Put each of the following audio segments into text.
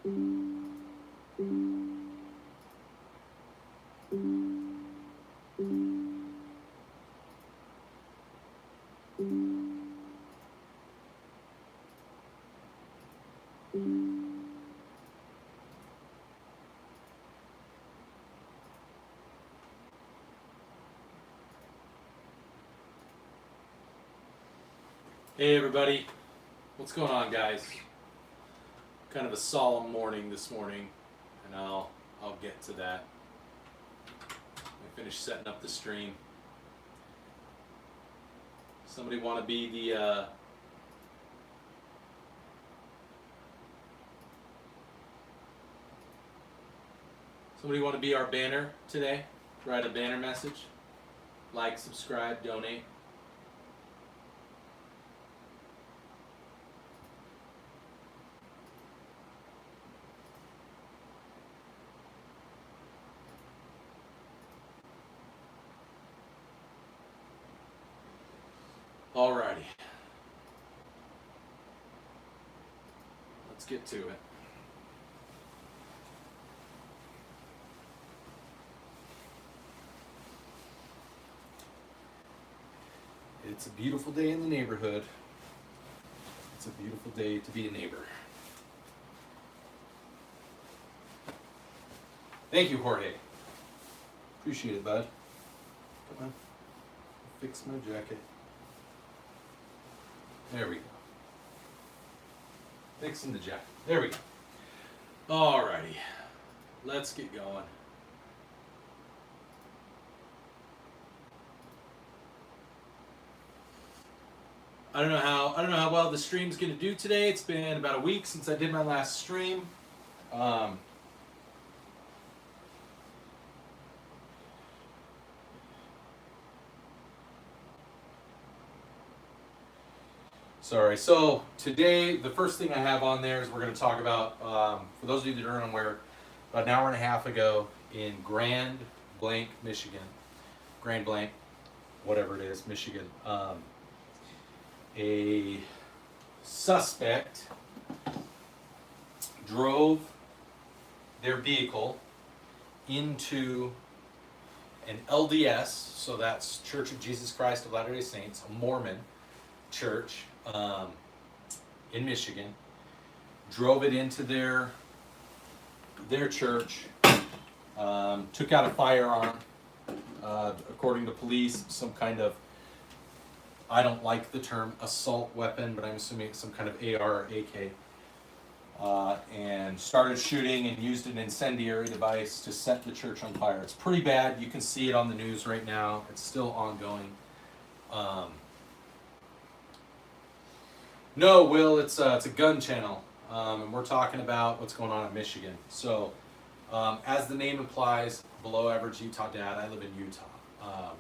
Hey everybody, what's going on, guys? Kind of a solemn morning this morning, and I'll get to that. I finished setting up the stream. Somebody want to be the somebody want to be our banner today? Write a banner message. Like, subscribe, donate. Alrighty. Let's get to it. It's a beautiful day in the neighborhood. It's a beautiful day to be a neighbor. Thank you, Jorge. Appreciate it, bud. Come on. Fix my jacket. There we go. Fixing the jacket. There we go. Alrighty. Let's get going. I don't know how well the stream's gonna do today. It's been about a week since I did my last stream. Sorry. So today, the first thing I have on there is we're going to talk about, for those of you that aren't aware, about an hour and a half ago in Grand Blanc, Michigan, Grand Blanc, whatever it is, Michigan, a suspect drove their vehicle into an LDS, so that's Church of Jesus Christ of Latter-day Saints, a Mormon church, in Michigan, drove it into their church, took out a firearm, according to police, some kind of, I don't like the term assault weapon, but I'm assuming it's some kind of AR or AK, and started shooting and used an incendiary device to set the church on fire. It's pretty bad. You can see it on the news right now. It's still ongoing. No, Will, it's a gun channel, and we're talking about what's going on in Michigan. So, as the name implies, below average Utah dad, I live in Utah.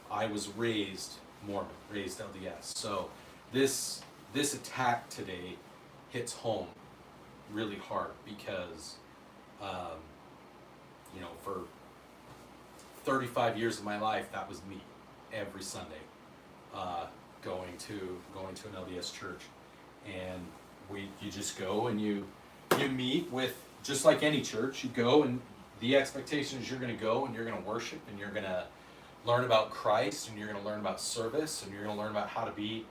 I was raised Mormon, raised LDS. So, this attack today hits home really hard because, for 35 years of my life, that was me every Sunday, going to an LDS church. And you just go and you meet with, just like any church, you go and the expectation is you're going to go and you're going to worship and you're going to learn about Christ and you're going to learn about service and you're going to learn about how to be,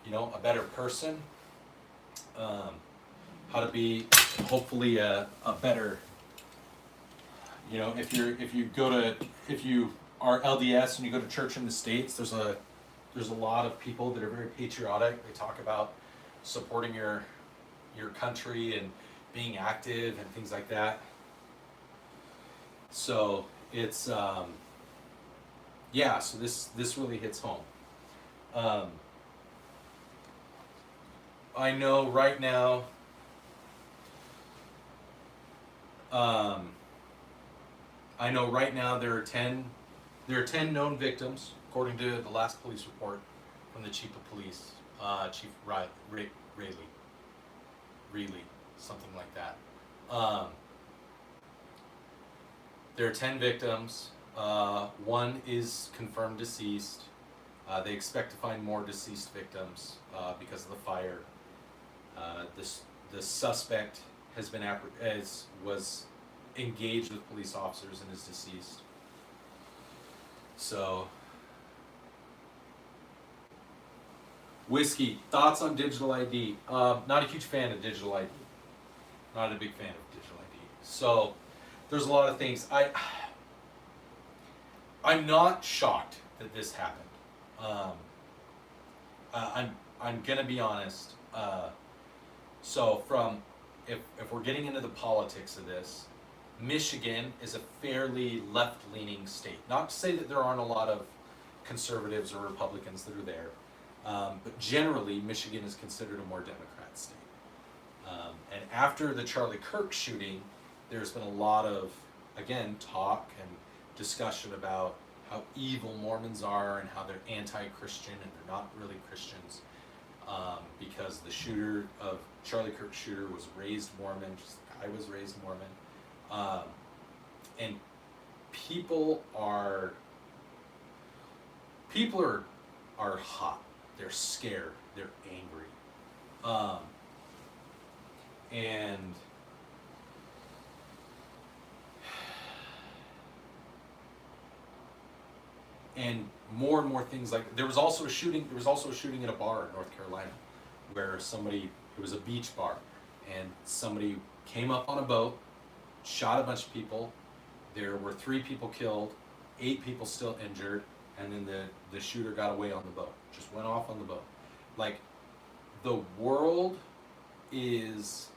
a better person, how to be hopefully a better, if you are LDS and you go to church in the States, there's a lot of people that are very patriotic. They talk about supporting your country and being active and things like that. So it's so this really hits home. I know right now there are 10 known victims according to the last police report from the chief of police. Chief Reilly, something like that. There are 10 victims. One is confirmed deceased. They expect to find more deceased victims because of the fire. The suspect has been was engaged with police officers and is deceased. So, Whiskey, thoughts on digital ID? Not a huge fan of digital ID. Not a big fan of digital ID. So, there's a lot of things. I'm not shocked that this happened. I'm gonna be honest. So if we're getting into the politics of this, Michigan is a fairly left-leaning state. Not to say that there aren't a lot of conservatives or Republicans that are there, but generally Michigan is considered a more Democrat state. And after the Charlie Kirk shooting, there's been a lot of, again, talk and discussion about how evil Mormons are and how they're anti-Christian and they're not really Christians, because the shooter of Charlie Kirk's shooter was raised Mormon, just like I was raised Mormon, and people are hot. They're scared. They're angry, and more and more things like there was also a shooting at a bar in North Carolina where it was a beach bar, and somebody came up on a boat, shot a bunch of people. There were 3 people killed, 8 people still injured, and then the shooter got away on the boat. Just went off on the boat. Like, the world is,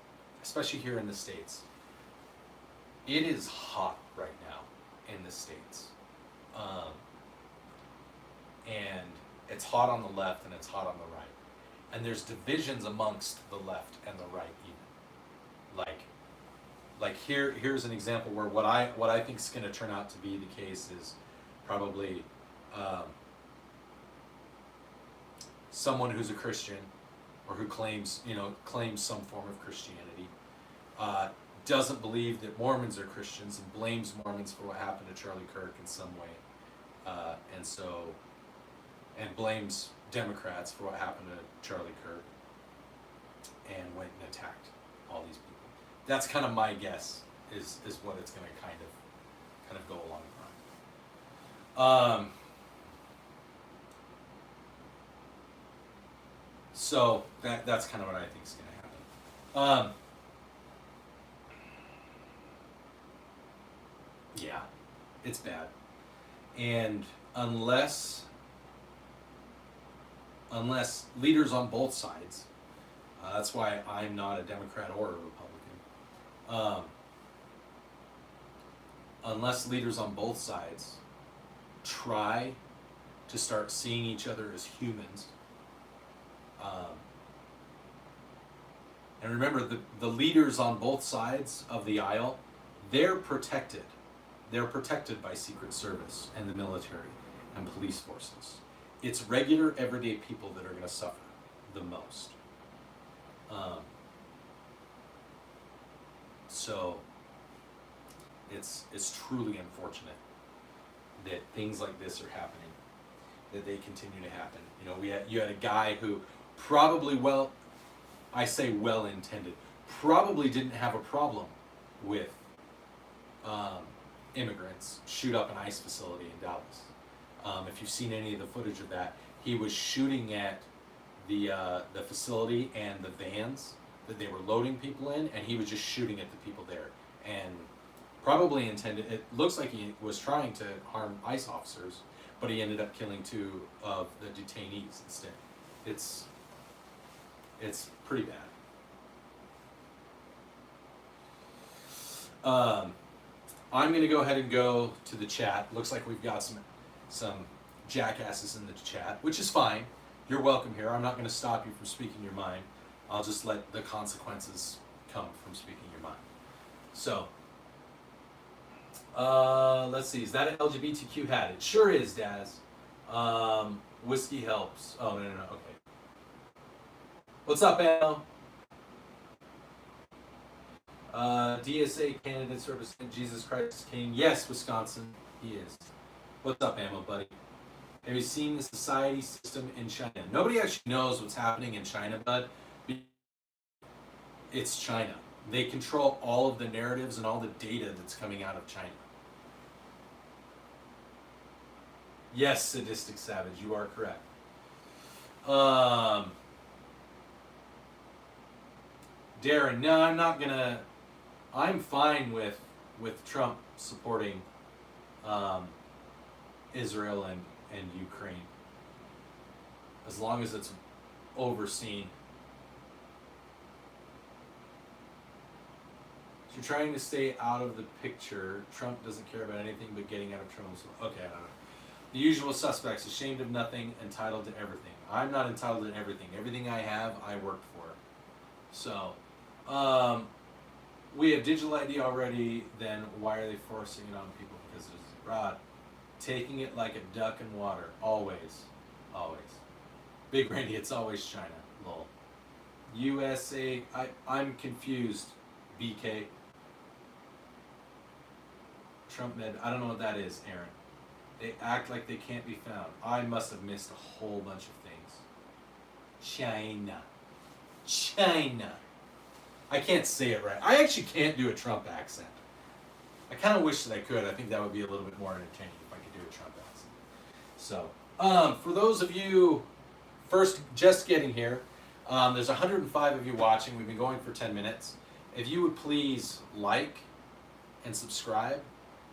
especially here in the States, it is hot right now in the States. And it's hot on the left and it's hot on the right. And there's divisions amongst the left and the right even. Like here's an example where what I think is going to turn out to be the case is probably someone who's a Christian or who claims some form of Christianity, doesn't believe that Mormons are Christians and blames Mormons for what happened to Charlie Kirk in some way, and blames Democrats for what happened to Charlie Kirk, and went and attacked all these people. That's kind of my guess is what it's going to kind of go along the line. So that's kind of what I think is going to happen. Yeah, it's bad, and unless leaders on both sides, that's why I'm not a Democrat or a Republican. Unless leaders on both sides try to start seeing each other as humans, and remember the leaders on both sides of the aisle, they're protected. They're protected by Secret Service and the military and police forces. It's regular, everyday people that are going to suffer the most. So it's truly unfortunate that things like this are happening, that they continue to happen. You had a guy who probably well-intended, probably didn't have a problem with immigrants shoot up an ICE facility in Dallas. If you've seen any of the footage of that, he was shooting at the facility and the vans that they were loading people in, and he was just shooting at the people there. And probably intended, it looks like he was trying to harm ICE officers, but he ended up killing 2 of the detainees instead. It's pretty bad. I'm going to go ahead and go to the chat. Looks like we've got some jackasses in the chat, which is fine. You're welcome here. I'm not going to stop you from speaking your mind. I'll just let the consequences come from speaking your mind. So, let's see. Is that an LGBTQ hat? It sure is, Daz. Whiskey helps. Oh, no. Okay. What's up, Al? DSA candidate service in Jesus Christ King. Yes, Wisconsin, he is. What's up, Ammo buddy? Have you seen the society system in China? Nobody actually knows what's happening in China, bud. It's China. They control all of the narratives and all the data that's coming out of China. Yes, Sadistic Savage, you are correct. Darren, no, I'm not gonna. I'm fine with Trump supporting Israel and Ukraine, as long as it's overseen. So you're trying to stay out of the picture. Trump doesn't care about anything but getting out of trouble. Okay, I don't know. The usual suspects, ashamed of nothing, entitled to everything. I'm not entitled to everything. Everything I have, I worked for. So, we have digital ID already, then why are they forcing it on people? Because it's Rod. Taking it like a duck in water. Always. Always. Big Randy, it's always China. Lol. USA, I'm confused. BK. Trump Med, I don't know what that is, Aaron. They act like they can't be found. I must have missed a whole bunch of things. China. China. I can't say it right. I actually can't do a Trump accent. I kind of wish that I could. I think that would be a little bit more entertaining if I could do a Trump accent. So, for those of you first just getting here, there's 105 of you watching. We've been going for 10 minutes. If you would please like and subscribe,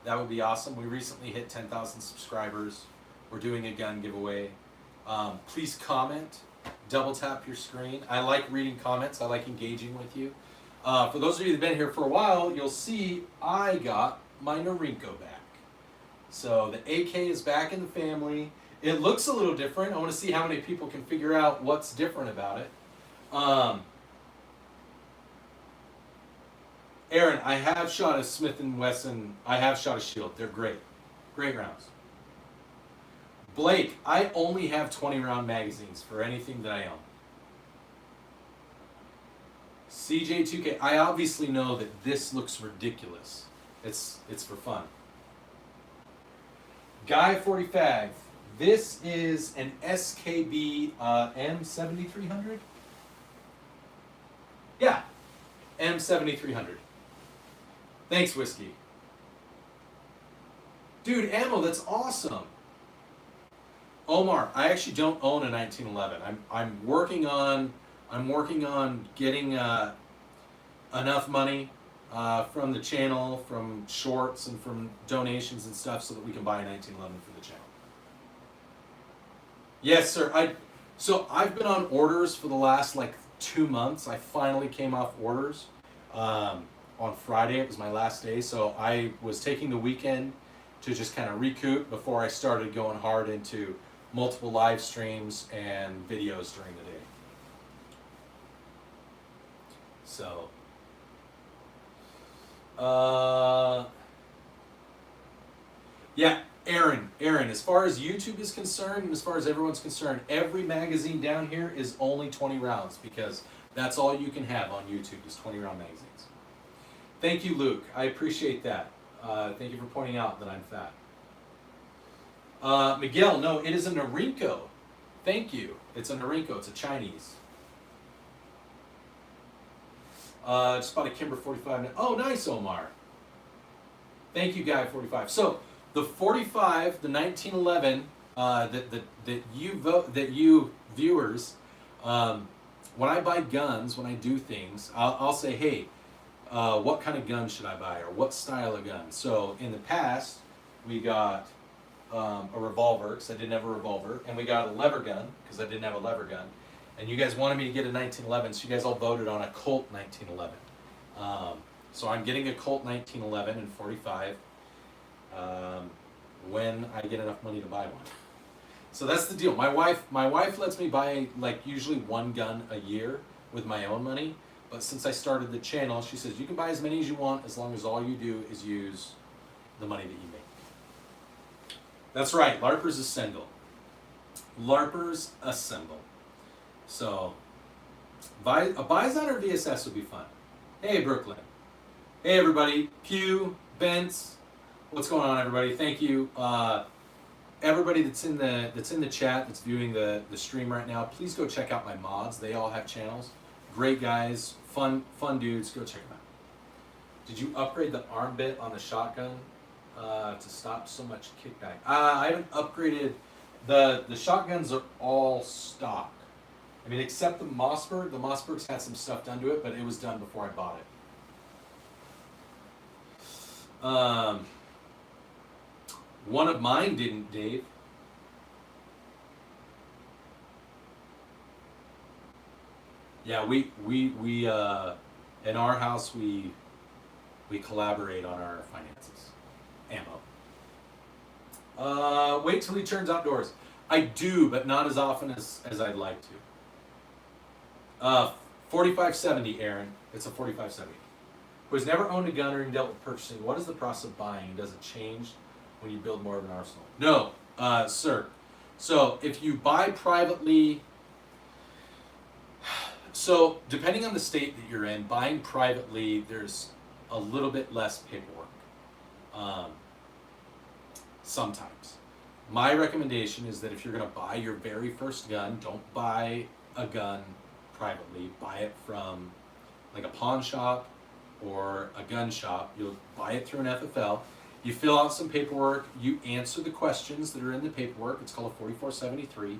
that would be awesome. We recently hit 10,000 subscribers. We're doing a gun giveaway. Please comment. Double tap your screen. I like reading comments. I like engaging with you. For those of you that have been here for a while, you'll see I got my Norinco back. So the AK is back in the family. It looks a little different. I want to see how many people can figure out what's different about it. Aaron, I have shot a Smith & Wesson. I have shot a Shield. They're great. Great rounds. Blake, I only have 20-round magazines for anything that I own. CJ2K, I obviously know that this looks ridiculous. It's for fun. Guy 45, this is an SKB M7300? Yeah, M7300. Thanks, Whiskey. Dude, ammo, that's awesome. Omar, I actually don't own a 1911. I'm working on getting enough money from the channel, from shorts and from donations and stuff, so that we can buy a 1911 for the channel. Yes, sir. So I've been on orders for the last like 2 months. I finally came off orders on Friday. It was my last day, so I was taking the weekend to just kind of recoup before I started going hard into multiple live streams and videos during the day. So, yeah, Aaron, as far as YouTube is concerned, and as far as everyone's concerned, every magazine down here is only 20 rounds, because that's all you can have on YouTube is 20 round magazines. Thank you, Luke. I appreciate that. Thank you for pointing out that I'm fat. Miguel, no, it is a Norinco. Thank you. It's a Norinco. It's a Chinese. Just bought a Kimber 45. Oh, nice, Omar. Thank you, Guy 45. So the 45, the 1911, that you viewers, when I buy guns, when I do things, I'll say, hey, what kind of gun should I buy, or what style of gun? So in the past, we got a revolver, because I didn't have a revolver, and we got a lever gun, because I didn't have a lever gun. And you guys wanted me to get a 1911, so you guys all voted on a Colt 1911. So I'm getting a Colt 1911 and 45 when I get enough money to buy one. So that's the deal. My wife lets me buy like usually one gun a year with my own money. But since I started the channel, she says you can buy as many as you want as long as all you do is use the money that you make. That's right. LARPers assemble. LARPers assemble. So, a Bison or VSS would be fun. Hey, Brooklyn. Hey, everybody. Pew, Bence. What's going on, everybody? Thank you. Everybody that's in the chat, that's viewing the stream right now, please go check out my mods. They all have channels. Great guys, fun dudes. Go check them out. Did you upgrade the arm bit on the shotgun to stop so much kickback? I haven't upgraded. The shotguns are all stock. I mean, except the Mossberg. The Mossberg's had some stuff done to it, but it was done before I bought it. One of mine didn't, Dave. Yeah, we in our house we collaborate on our finances. Ammo. Wait till he turns outdoors. I do, but not as often as I'd like to. 4570, Aaron. It's a 4570. Who has never owned a gun or dealt with purchasing, what is the process of buying? Does it change when you build more of an arsenal? No, sir. So if you buy privately, so depending on the state that you're in, buying privately, there's a little bit less paperwork. Sometimes. My recommendation is that if you're going to buy your very first gun, don't buy a gun privately. Buy it from like a pawn shop or a gun shop. You'll buy it through an FFL. You fill out some paperwork. You answer the questions that are in the paperwork. It's called a 4473.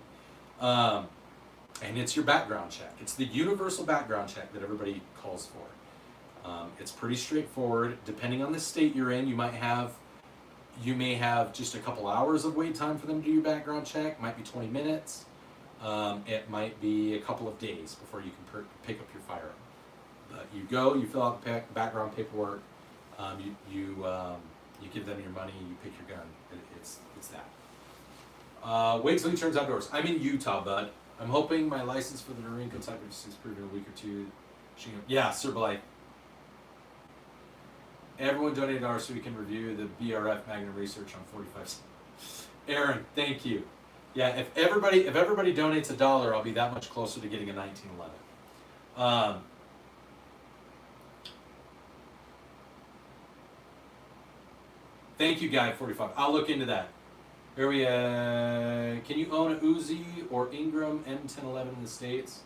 And it's your background check. It's the universal background check that everybody calls for. It's pretty straightforward. Depending on the state you're in, you may have just a couple hours of wait time for them to do your background check. It might be 20 minutes. It might be a couple of days before you can pick up your firearm. But you go, you fill out the background paperwork, you give them your money, you pick your gun. It's that. Wait till he turns outdoors. I'm in Utah, bud. I'm hoping my license for the Marine Code Type 56 is approved in a week or two. Yeah, Sir Blythe. Everyone donate $1 so we can review the BRF Magnum research on 45. Aaron, thank you. Yeah, if everybody donates $1, I'll be that much closer to getting a 1911. Thank you, Guy 45. I'll look into that. Here we can you own a Uzi or Ingram M1011 in the States?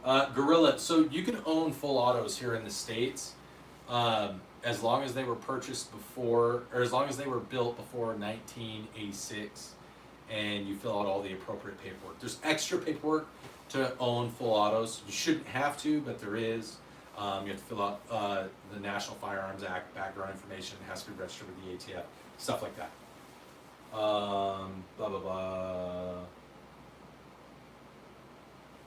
Gorilla. So you can own full autos here in the States. As long as they were purchased before, or as long as they were built before 1986, and you fill out all the appropriate paperwork. There's extra paperwork to own full autos. You shouldn't have to, but there is. You have to fill out the National Firearms Act background information. It has to be registered with the ATF, stuff like that. Blah, blah, blah.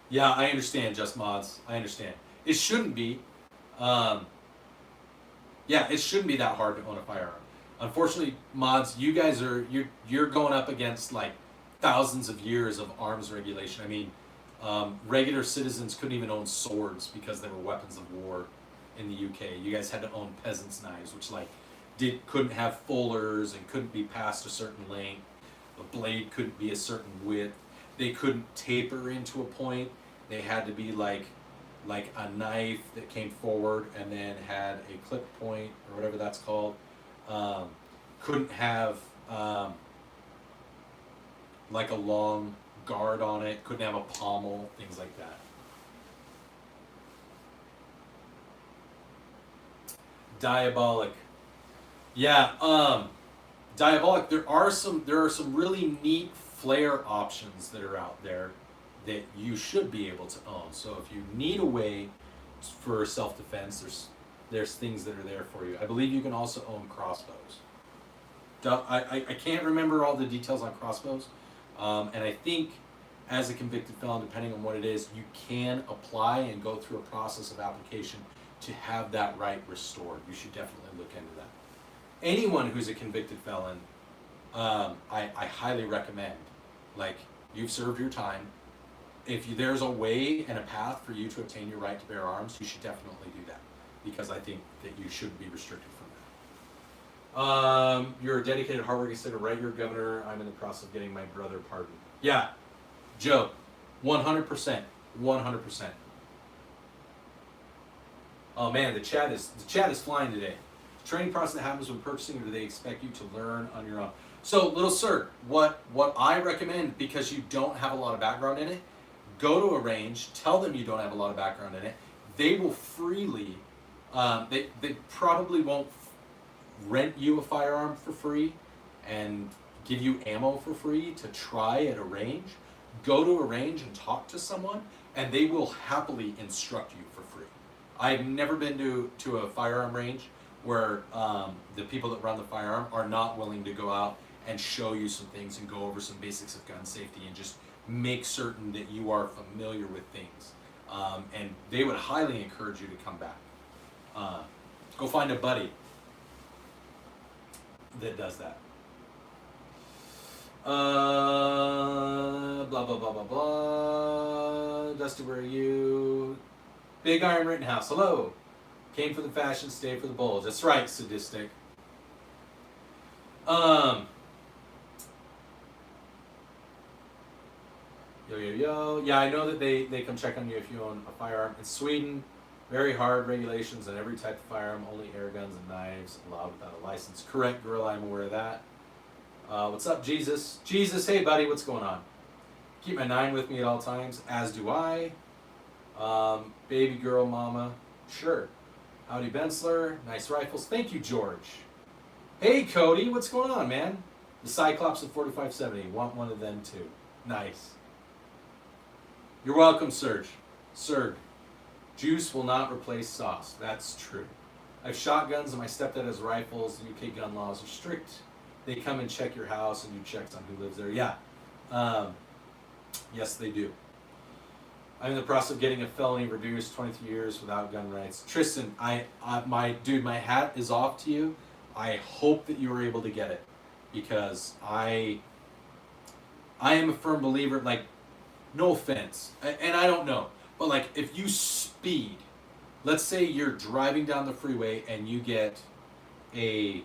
Yeah, I understand, Just Mods. I understand. It shouldn't be. Yeah, it shouldn't be that hard to own a firearm. Unfortunately, Mods, you guys you're going up against like thousands of years of arms regulation. I mean, regular citizens couldn't even own swords because they were weapons of war in the UK. You guys had to own peasants' knives, which like couldn't have fullers and couldn't be past a certain length. The blade couldn't be a certain width. They couldn't taper into a point. They had to be like a knife that came forward and then had a clip point or whatever that's called. Couldn't have like a long guard on it. Couldn't have a pommel, things like that. Diabolic. Yeah, Diabolic. There are some really neat flare options that are out there that you should be able to own. So if you need a way for self-defense, there's things that are there for you. I believe you can also own crossbows. I can't remember all the details on crossbows, and I think as a convicted felon, depending on what it is, you can apply and go through a process of application to have that right restored. You should definitely look into that. Anyone who's a convicted felon, I highly recommend, like, you've served your time. If there's a way and a path for you to obtain your right to bear arms, you should definitely do that, because I think that you shouldn't be restricted from that. You're a dedicated, hardworking state of right, your governor. I'm in the process of getting my brother pardoned. Yeah, Joe, 100%, 100%. Oh man, the chat is flying today. Training process that happens when purchasing, or do they expect you to learn on your own? So, little sir, what I recommend, because you don't have a lot of background in it, go to a range, tell them you don't have a lot of background in it. They will freely, they probably won't rent you a firearm for free and give you ammo for free to try at a range. Go to a range and talk to someone, and they will happily instruct you for free. I've never been to a firearm range where the people that run the firearm are not willing to go out and show you some things and go over some basics of gun safety and just make certain that you are familiar with things. And they would highly encourage you to come back. Go find a buddy that does that. Blah, blah, blah, blah, blah. Dusty, where are you? Big Iron Rittenhouse, hello. Came for the fashion, stayed for the bulge. That's right, sadistic. Yo, yo, yo. Yeah, I know that they come check on you if you own a firearm. In Sweden, very hard regulations on every type of firearm, only air guns and knives allowed without a license. Correct, Gorilla, I'm aware of that. What's up, Jesus? Jesus, hey, buddy, what's going on? Keep my 9 with me at all times, as do I. Baby girl mama, sure. Howdy, Bensler, nice rifles. Thank you, George. Hey, Cody, what's going on, man? The Cyclops of 4570, want one of them too. Nice. You're welcome, Serge. Serg. Juice will not replace sauce. That's true. I have shotguns and my stepdad has rifles. The UK gun laws are strict. They come and check your house and do checks on who lives there. Yeah. Yes, they do. I'm in the process of getting a felony reduced 23 years without gun rights. Tristan, my hat is off to you. I hope that you were able to get it, because I am a firm believer, like, no offense, and I don't know, but like, if you speed, let's say you're driving down the freeway and you get and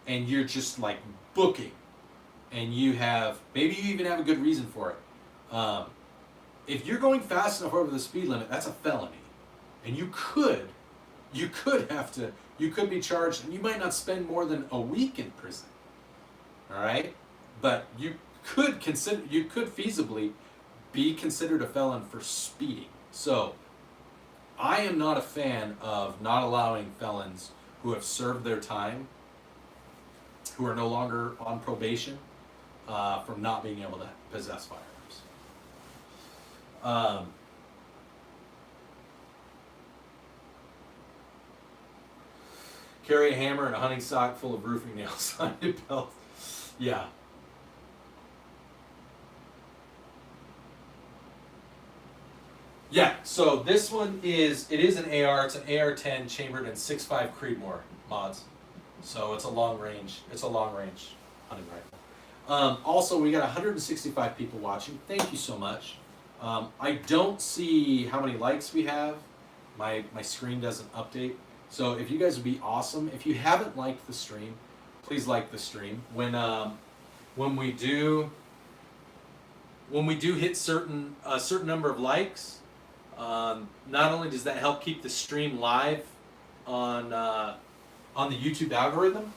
you're just like booking, and you have, maybe you even have a good reason for it. If you're going fast enough over the speed limit, that's a felony. And you could be charged, and you might not spend more than a week in prison. All right? But you could feasibly be considered a felon for speeding. So, I am not a fan of not allowing felons who have served their time, who are no longer on probation, from not being able to possess firearms. Carry a hammer and a hunting sock full of roofing nails on your belt. Yeah. Yeah, so this one is an AR. It's an AR-10 chambered in 6.5 Creedmoor mods. So it's a long range hunting rifle. Also, we got 165 people watching. Thank you so much. I don't see how many likes we have. My screen doesn't update. So if you guys would be awesome, if you haven't liked the stream, please like the stream. When we do hit a certain number of likes, not only does that help keep the stream live on the YouTube algorithm,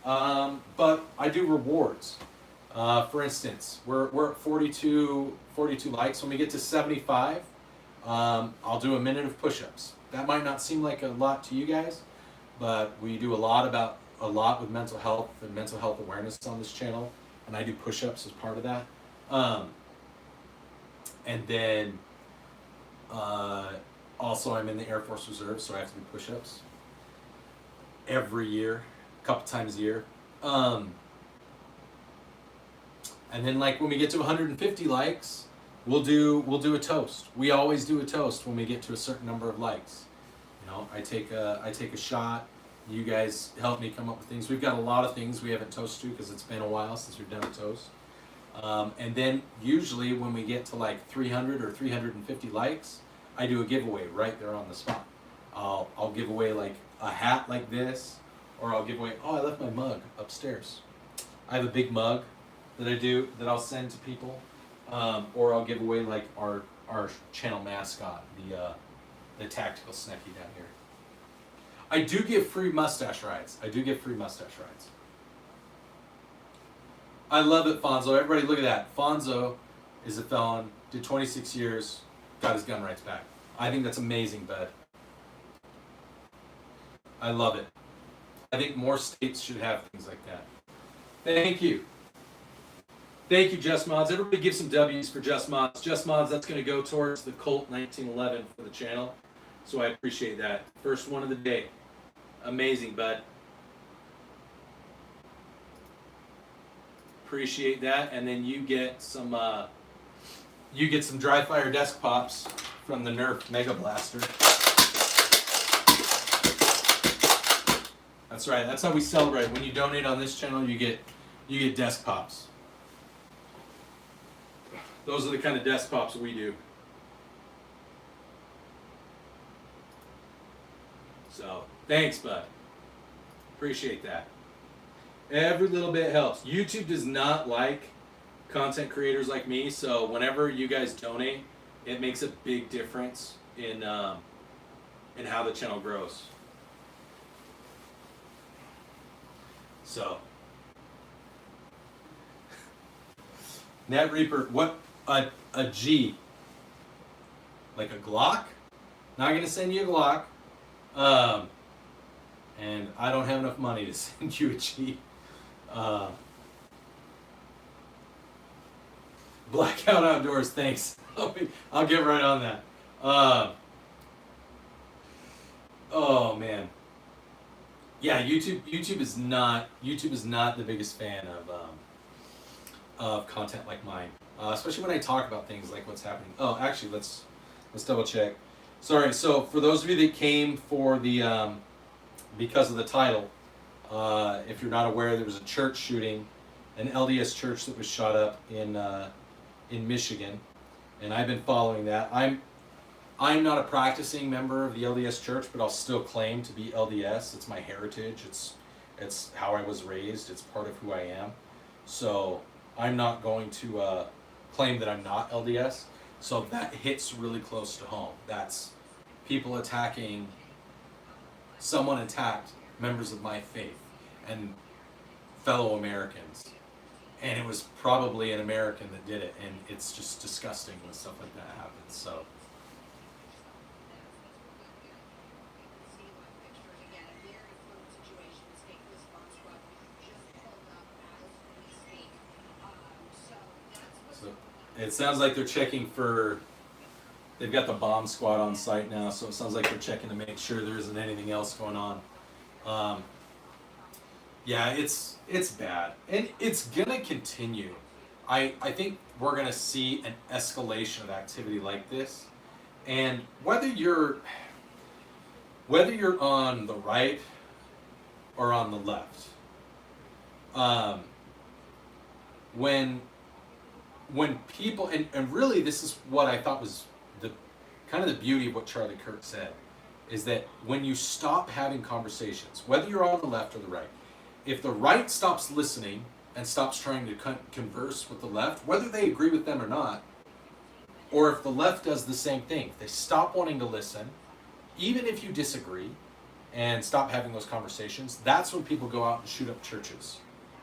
but I do rewards. For instance, we're at 42 likes. When we get to 75, I'll do a minute of push-ups. That might not seem like a lot to you guys, but we do a lot with mental health and mental health awareness on this channel, and I do push-ups as part of that. And then also I'm in the Air Force Reserve, so I have to do push-ups every year, a couple times a year. And then, like, when we get to 150 likes, we'll do a toast. We always do a toast when we get to a certain number of likes. You know, I take a shot. You guys help me come up with things. We've got a lot of things we haven't toasted to because it's been a while since we've done a toast. And then usually when we get to like 300 or 350 likes, I do a giveaway right there on the spot. I'll give away like a hat like this, or I'll give away, oh, I left my mug upstairs. I have a big mug that I'll send to people, or I'll give away like our channel mascot, the tactical Snecky down here. I do give free mustache rides. I love it, Fonzo. Everybody look at that. Fonzo is a felon, did 26 years, got his gun rights back. I think that's amazing, bud. I love it. I think more states should have things like that. Thank you. Thank you, Just Mods. Everybody give some W's for Just Mods. Just Mods, that's going to go towards the Colt 1911 for the channel. So I appreciate that. First one of the day. Amazing, bud. Appreciate that. And then you get some dry fire desk pops from the Nerf Mega Blaster. That's right. That's how we celebrate. When you donate on this channel, you get desk pops. Those are the kind of desk pops we do. So, thanks, bud. Appreciate that. Every little bit helps. YouTube does not like content creators like me, so whenever you guys donate, it makes a big difference in how the channel grows. So, Net Reaper, what a G, like a Glock? Not gonna send you a Glock, and I don't have enough money to send you a G. Blackout Outdoors, thanks. I'll get right on that. Oh man. Yeah, YouTube is not the biggest fan of content like mine, especially when I talk about things like what's happening. Oh, actually, let's double check. Sorry. So for those of you that came for the because of the title, if you're not aware, there was a church shooting, an LDS church that was shot up in Michigan, and I've been following that. I'm not a practicing member of the LDS church, but I'll still claim to be LDS. It's my heritage. It's how I was raised. It's part of who I am. So I'm not going to claim that I'm not LDS. So that hits really close to home. That's people attacking, someone attacked members of my faith and fellow Americans. And it was probably an American that did it. And it's just disgusting when stuff like that happens. So. It sounds like they're checking for, they've got the bomb squad on site now, so it sounds like they're checking to make sure there isn't anything else going on. Yeah, it's bad. And it's going to continue. I think we're going to see an escalation of activity like this. And whether you're on the right or on the left, when people, and really this is what I thought was the kind of the beauty of what Charlie Kirk said, is that when you stop having conversations, whether you're on the left or the right, if the right stops listening and stops trying to converse with the left, whether they agree with them or not, or if the left does the same thing, if they stop wanting to listen, even if you disagree, and stop having those conversations, that's when people go out and shoot up churches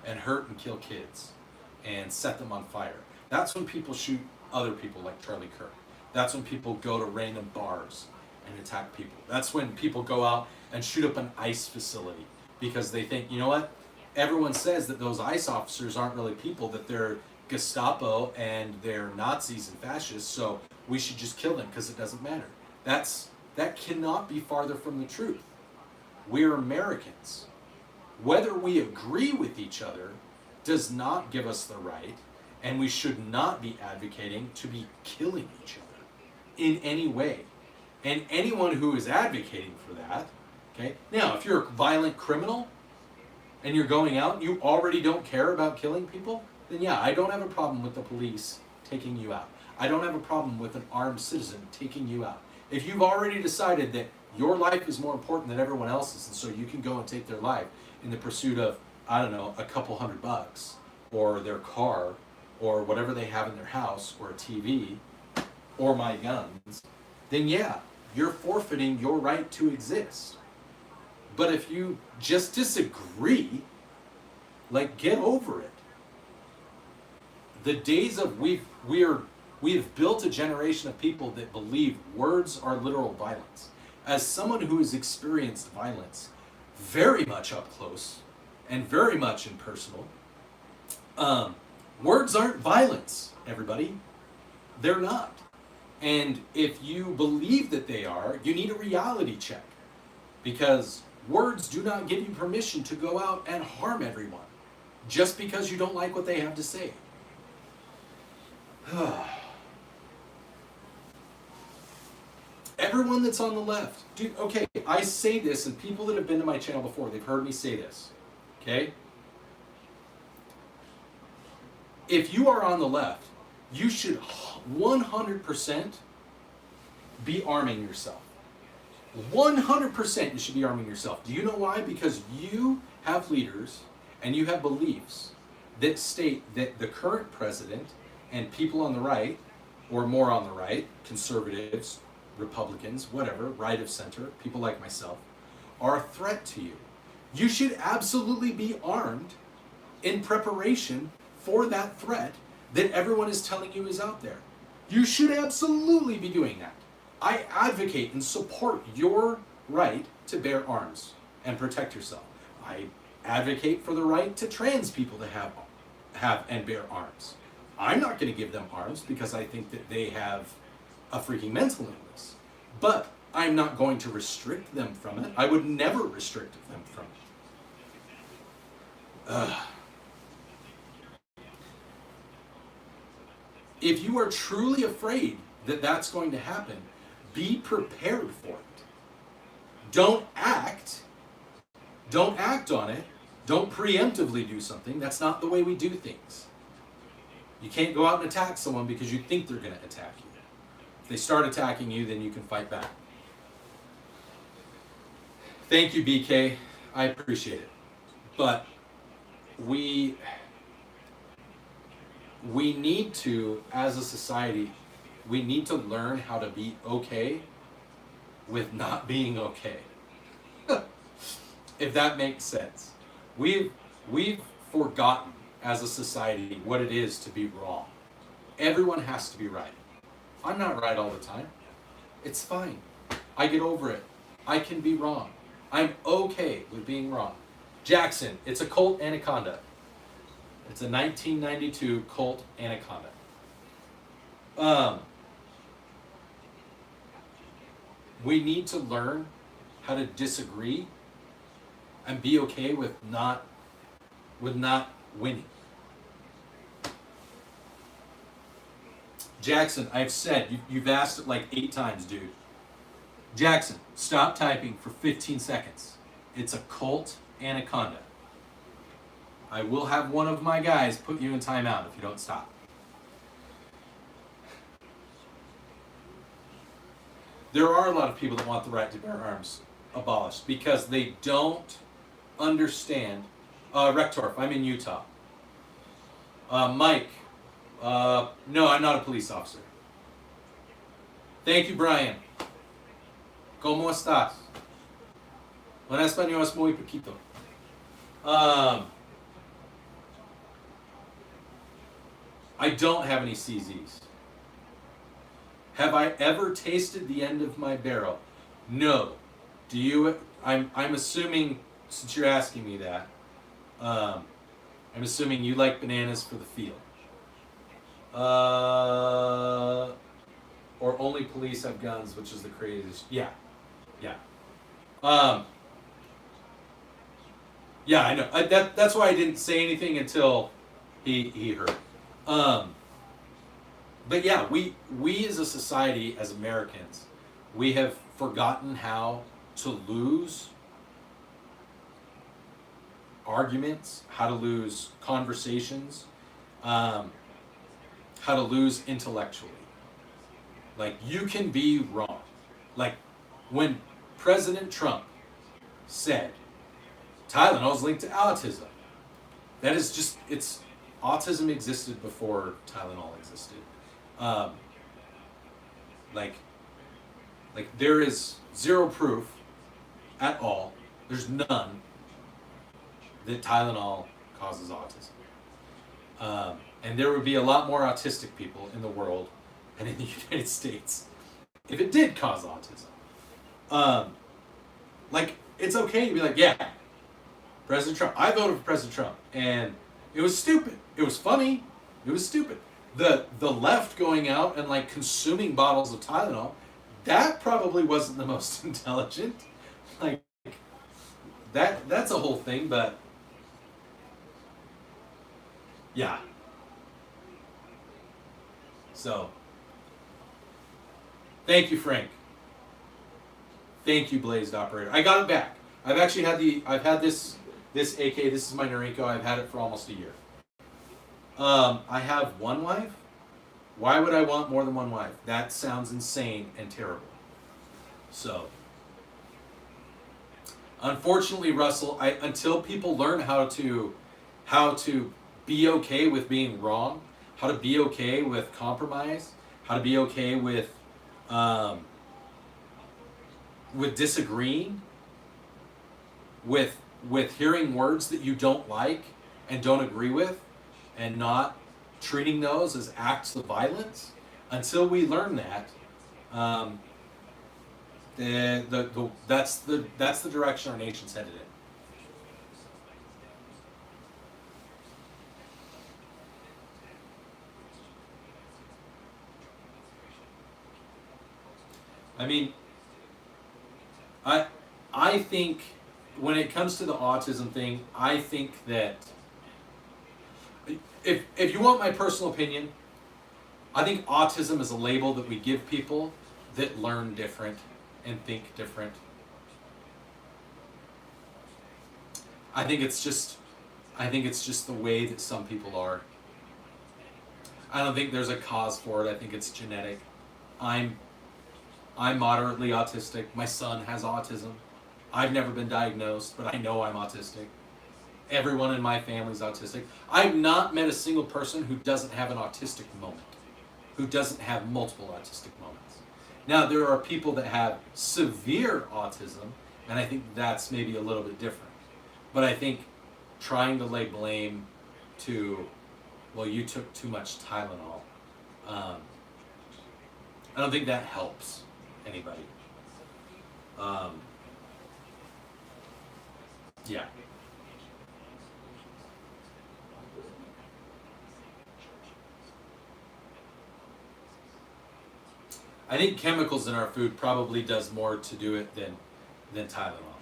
and hurt and kill kids and set them on fire. That's when people shoot other people like Charlie Kirk. That's when people go to random bars and attack people. That's when people go out and shoot up an ICE facility because they think, you know what? Everyone says that those ICE officers aren't really people, that they're Gestapo and they're Nazis and fascists, so we should just kill them because it doesn't matter. That cannot be farther from the truth. We're Americans. Whether we agree with each other does not give us the right, and we should not be advocating to be killing each other in any way. And anyone who is advocating for that, okay? Now, if you're a violent criminal and you're going out and you already don't care about killing people, then yeah, I don't have a problem with the police taking you out. I don't have a problem with an armed citizen taking you out. If you've already decided that your life is more important than everyone else's, and so you can go and take their life in the pursuit of, I don't know, a couple $100 or their car or whatever they have in their house or a TV or my guns, then yeah, you're forfeiting your right to exist. But if you just disagree, like, get over it. The days of we're We have built a generation of people that believe words are literal violence. As someone who has experienced violence very much up close and very much impersonal, words aren't violence, everybody. They're not. And if you believe that they are, you need a reality check. Because words do not give you permission to go out and harm everyone just because you don't like what they have to say. Everyone that's on the left, dude, okay, I say this, and people that have been to my channel before, they've heard me say this, okay? If you are on the left, you should 100% be arming yourself. 100% you should be arming yourself. Do you know why? Because you have leaders and you have beliefs that state that the current president and people on the right, or more on the right, conservatives, Republicans, whatever, right of center, people like myself, are a threat to you. You should absolutely be armed in preparation for that threat that everyone is telling you is out there. You should absolutely be doing that. I advocate and support your right to bear arms and protect yourself. I advocate for the right to trans people to have and bear arms. I'm not going to give them arms because I think that they have a freaking mental illness. But I'm not going to restrict them from it. I would never restrict them from it. If you are truly afraid that that's going to happen, be prepared for it. Don't act on it. Don't preemptively do something. That's not the way we do things. You can't go out and attack someone because you think they're going to attack you. If they start attacking you, then you can fight back. Thank you, BK. I appreciate it. But we need to, as a society, we need to learn how to be okay with not being okay. If that makes sense. We've forgotten as a society what it is to be wrong. Everyone has to be right. I'm not right all the time. It's fine. I get over it. I can be wrong. I'm okay with being wrong. Jackson, it's a Colt Anaconda. It's a 1992 Colt Anaconda. We need to learn how to disagree and be okay with not winning. Jackson, I've said, you've asked it like 8 times, dude. Jackson, stop typing for 15 seconds. It's a Colt Anaconda. I will have one of my guys put you in timeout if you don't stop. There are a lot of people that want the right to bear arms abolished because they don't understand. Rectorf, I'm in Utah. Mike, no, I'm not a police officer. Thank you, Brian. ¿Cómo estás? En español es muy poquito. I don't have any CZs. Have I ever tasted the end of my barrel? No. Do you? I'm assuming, since you're asking me that, I'm assuming you like bananas for the field. Or only police have guns, which is the craziest. Yeah. Yeah, I know. That's why I didn't say anything until he heard. But yeah, we as a society, as Americans, we have forgotten how to lose arguments, how to lose conversations, how to lose intellectually. Like, you can be wrong. Like, when President Trump said Tylenol is linked to autism, that is just, autism existed before Tylenol existed. Like there is zero proof at all, there's none, that Tylenol causes autism. And there would be a lot more autistic people in the world and in the United States, if it did cause autism, like, it's okay to be like, yeah, President Trump, I voted for President Trump, and it was stupid. It was funny. It was stupid. The left going out and like consuming bottles of Tylenol, that probably wasn't the most intelligent. Like, that's a whole thing, but yeah. So, thank you, Frank. Thank you, Blazed Operator. I got it back. I've actually had this AK. This is my Noriko. I've had it for almost a year. I have one wife. Why would I want more than one wife? That sounds insane and terrible. So, unfortunately, Russell, until people learn how to be okay with being wrong, how to be okay with compromise, how to be okay with disagreeing, with hearing words that you don't like and don't agree with, and not treating those as acts of violence. Until we learn that, that's the direction our nation's headed in. I mean, I think when it comes to the autism thing, I think that if you want my personal opinion, I think autism is a label that we give people that learn different and think different. I think it's just the way that some people are. I don't think there's a cause for it. I think it's genetic. I'm moderately autistic. My son has autism. I've never been diagnosed, but I know I'm autistic. Everyone in my family's autistic. I've not met a single person who doesn't have an autistic moment, who doesn't have multiple autistic moments. Now, there are people that have severe autism, and I think that's maybe a little bit different. But I think trying to lay blame to, well, you took too much Tylenol, I don't think that helps anybody. Yeah. I think chemicals in our food probably does more to do it than Tylenol.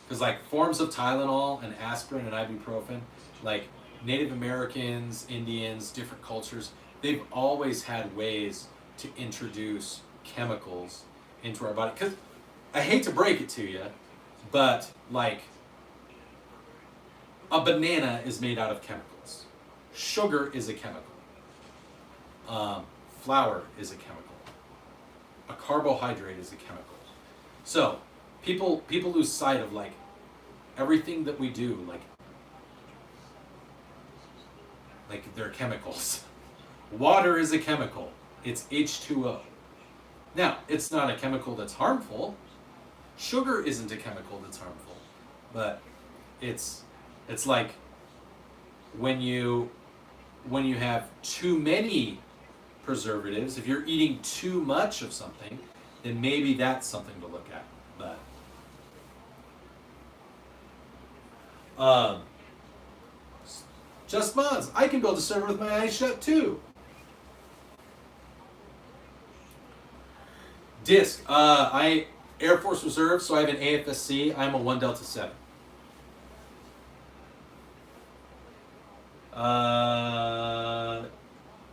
Because like forms of Tylenol and aspirin and ibuprofen, like Native Americans, Indians, different cultures, they've always had ways to introduce chemicals into our body. Because I hate to break it to you, but like a banana is made out of chemicals. Sugar is a chemical. Flour is a chemical. A carbohydrate is a chemical. So people lose sight of like everything that we do, like they're chemicals. Water is a chemical. It's H2O. Now, it's not a chemical that's harmful. Sugar isn't a chemical that's harmful. But it's like when you have too many preservatives, if you're eating too much of something, then maybe that's something to look at. But Just Mods, I can build a server with my eyes shut too. Disc, I Air Force Reserve, so I have an AFSC. I'm a 1 Delta 7.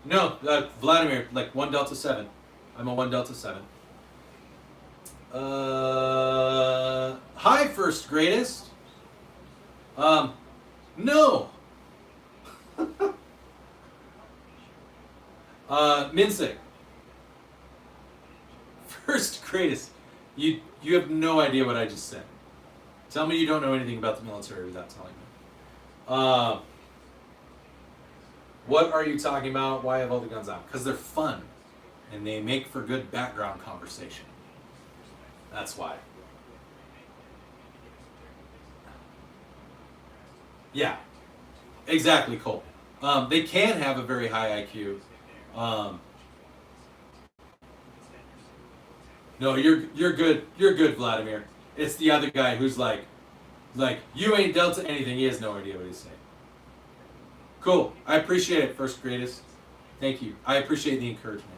No, Vladimir, like 1 Delta 7. I'm a 1 Delta 7. Hi, First Greatest. No. Minsick. First Greatest. You have no idea what I just said. Tell me you don't know anything about the military without telling me. What are you talking about? Why have all the guns out? Because they're fun. And they make for good background conversation. That's why. Yeah. Exactly, Cole. They can have a very high IQ. No, you're good. You're good, Vladimir. It's the other guy who's like you ain't dealt to anything. He has no idea what he's saying. Cool. I appreciate it, First Greatest. Thank you. I appreciate the encouragement.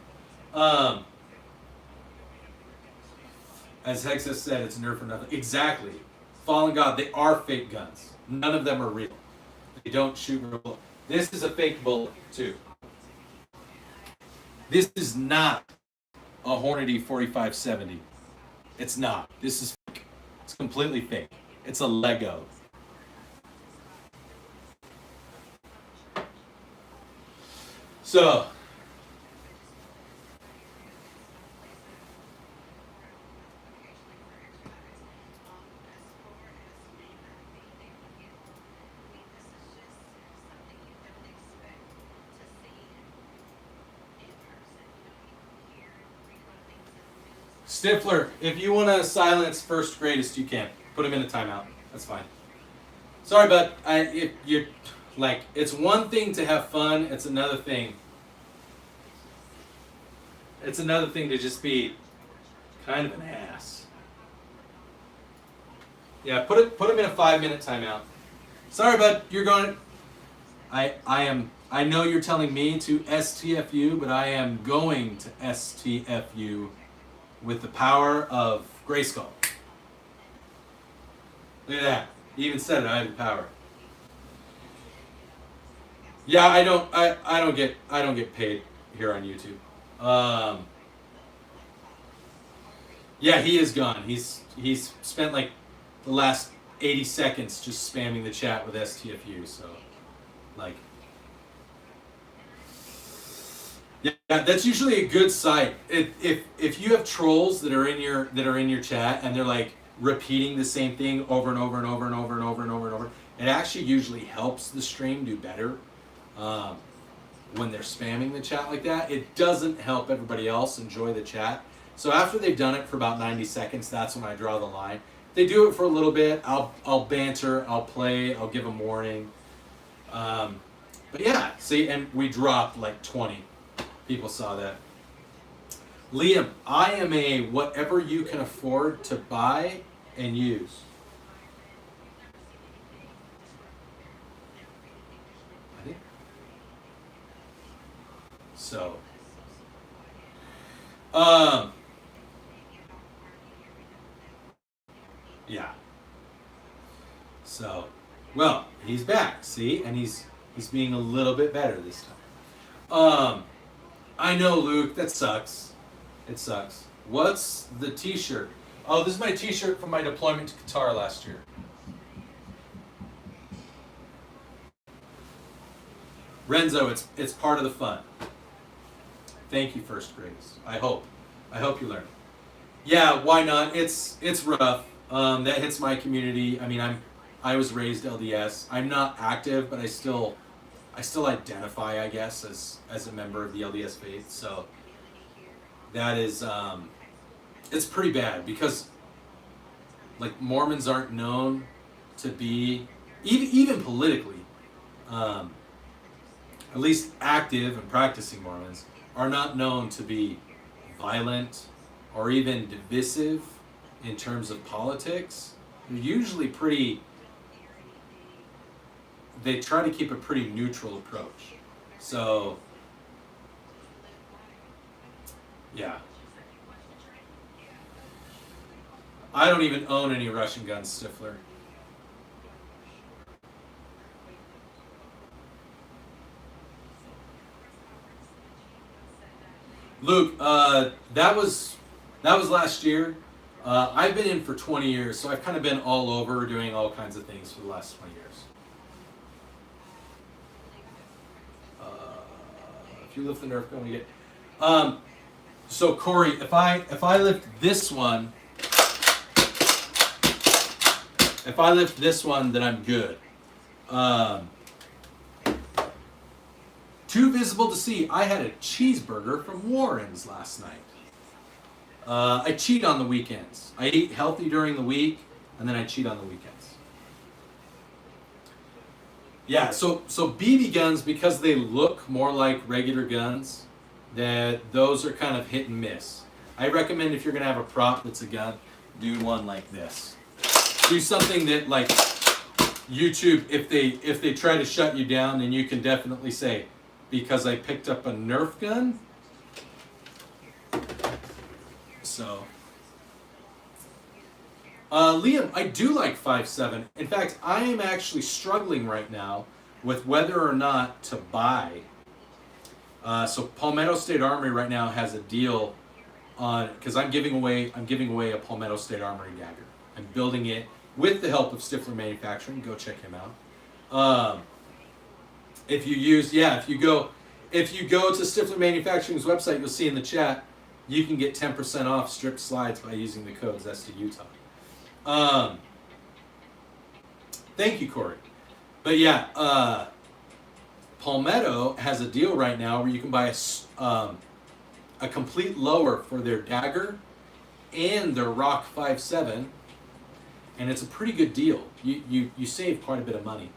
As Hexus said, it's a nerf for nothing. Exactly. Fallen God, they are fake guns. None of them are real. They don't shoot real bullets. This is a fake bullet, too. This is not a Hornady 4570. It's not. This is fake. It's completely fake. It's a Lego. So, Stifler, if you want to silence First Greatest, you can. Put him in a timeout. That's fine. Sorry, but it's one thing to have fun. It's another thing. It's another thing to just be kind of an ass. Yeah, put him in a 5-minute timeout. Sorry, bud, you're going. I know you're telling me to STFU, but I am going to STFU with the power of Grayskull. Look at that. He even said it. I have the power. Yeah, I don't get paid here on YouTube. Yeah, he is gone. He's spent like the last 80 seconds just spamming the chat with STFU. So, like, yeah, that's usually a good site. If you have trolls that are in your chat and they're like repeating the same thing over and over and over and over and over and over and over, it actually usually helps the stream do better. When they're spamming the chat like that, it doesn't help everybody else enjoy the chat. So after they've done it for about 90 seconds, that's when I draw the line. They do it for a little bit. I'll banter, I'll play, I'll give them warning. But yeah, see, and we dropped like 20. People saw that. Liam, I am a whatever you can afford to buy and use. I think. So. Yeah. So, well, he's back, see? And he's being a little bit better this time. I know, Luke, that sucks. It sucks. What's the t-shirt? Oh, this is my t-shirt from my deployment to Qatar last year. Renzo, it's part of the fun. Thank you, First Greatest. I hope you learn. Yeah, why not? It's rough. That hits my community. I mean, I was raised LDS. I'm not active, but I still identify, I guess, as a member of the LDS faith. So that is, it's pretty bad because, like, Mormons aren't known to be, even politically, at least active and practicing Mormons, are not known to be violent or even divisive in terms of politics. They're usually they try to keep a pretty neutral approach. So, yeah. I don't even own any Russian guns, Stifler. Luke, that was last year. I've been in for 20 years, so I've kind of been all over doing all kinds of things for the last 20 years. If you lift the Nerf gun, we get. So Corey, if I lift this one, then I'm good. Too visible to see. I had a cheeseburger from Warren's last night. I cheat on the weekends. I eat healthy during the week, and then I cheat on the weekends. Yeah, so BB guns, because they look more like regular guns, those are kind of hit and miss. I recommend if you're gonna have a prop that's a gun, do one like this. Do something that like YouTube, if they try to shut you down, then you can definitely say, because I picked up a Nerf gun. So, Liam, I do like 5.7. In fact, I am actually struggling right now with whether or not to buy. So Palmetto State Armory right now has a deal on, because I'm giving away a Palmetto State Armory dagger. I'm building it with the help of Stifler Manufacturing. Go check him out. If you go to Stifler Manufacturing's website, you'll see in the chat you can get 10% off stripped slides by using the code Zest to Utah. Thank you, Corey. But yeah, Palmetto has a deal right now where you can buy a complete lower for their dagger and their Rock 5.7, and it's a pretty good deal. You save quite a bit of money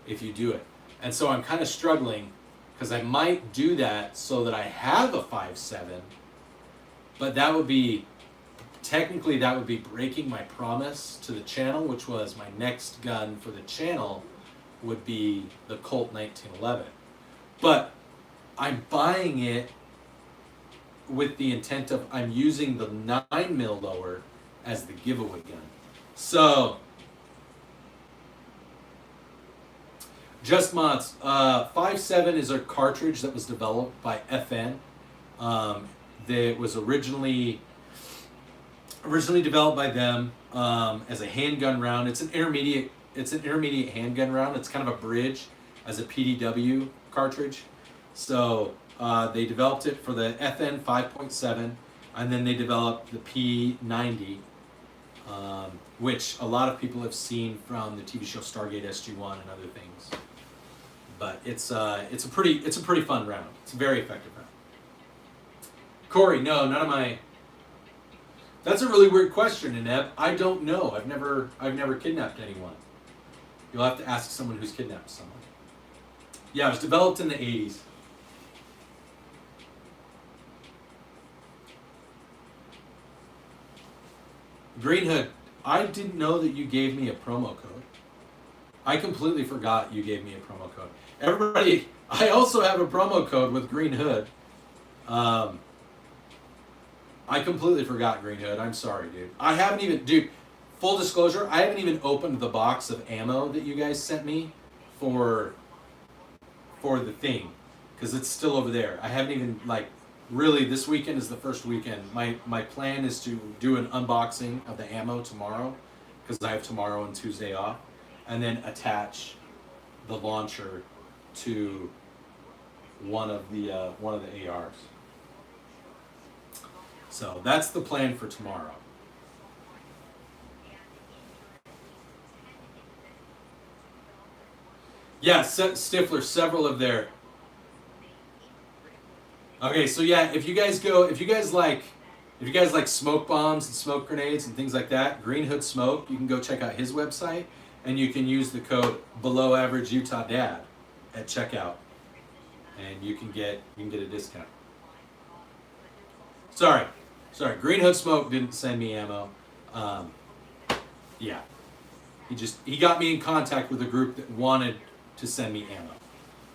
if you do it. And so I'm kind of struggling because I might do that so that I have a 5.7, but that would be, technically that would be breaking my promise to the channel, which was my next gun for the channel would be the Colt 1911. But I'm buying it with the intent of I'm using the 9mm lower as the giveaway gun. So, Just Mods, 5.7 is a cartridge that was developed by FN. That was originally developed by them as a handgun round. It's an intermediate handgun round. It's kind of a bridge as a PDW cartridge. So they developed it for the FN 5.7, and then they developed the P90, which a lot of people have seen from the TV show Stargate SG-1 and other things. But it's a pretty fun round. It's a very effective round. Corey, no, none of my. That's a really weird question, Ineb. I don't know. I've never kidnapped anyone. You'll have to ask someone who's kidnapped someone. Yeah, it was developed in the 80s. Green Hood, I didn't know that you gave me a promo code. I completely forgot you gave me a promo code. Everybody, I also have a promo code with Green Hood. I completely forgot, Green Hood. I'm sorry, dude. I haven't even, dude, full disclosure, I haven't even opened the box of ammo that you guys sent me for the thing, because it's still over there. I haven't even, like, really, this weekend is the first weekend. My plan is to do an unboxing of the ammo tomorrow, because I have tomorrow and Tuesday off, and then attach the launcher to one of the ARs. So that's the plan for tomorrow. Yeah, Stifler, several of their. Okay, so yeah, if you guys like smoke bombs and smoke grenades and things like that, Green Hood Smoke, you can go check out his website, and you can use the code Below Average Utah Dad at checkout, and you can get a discount. Sorry, Green Hood Smoke didn't send me ammo. Yeah, he got me in contact with a group that wanted to send me ammo.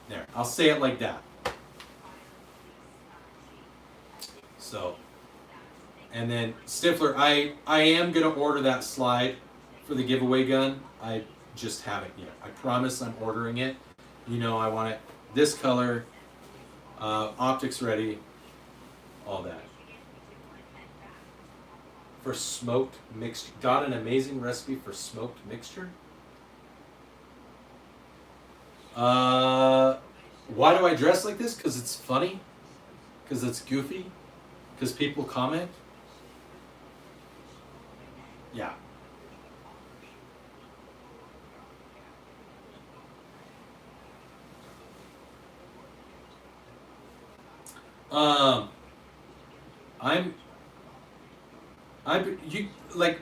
There, I'll say it like that. So, and then Stifler, I am gonna order that slide for the giveaway gun. I just haven't yet. I promise I'm ordering it. You know, I want it this color, optics ready, all that. For smoked mixture. Got an amazing recipe for smoked mixture. Why do I dress like this? Because it's funny. Because it's goofy. Because people comment. Yeah. You like,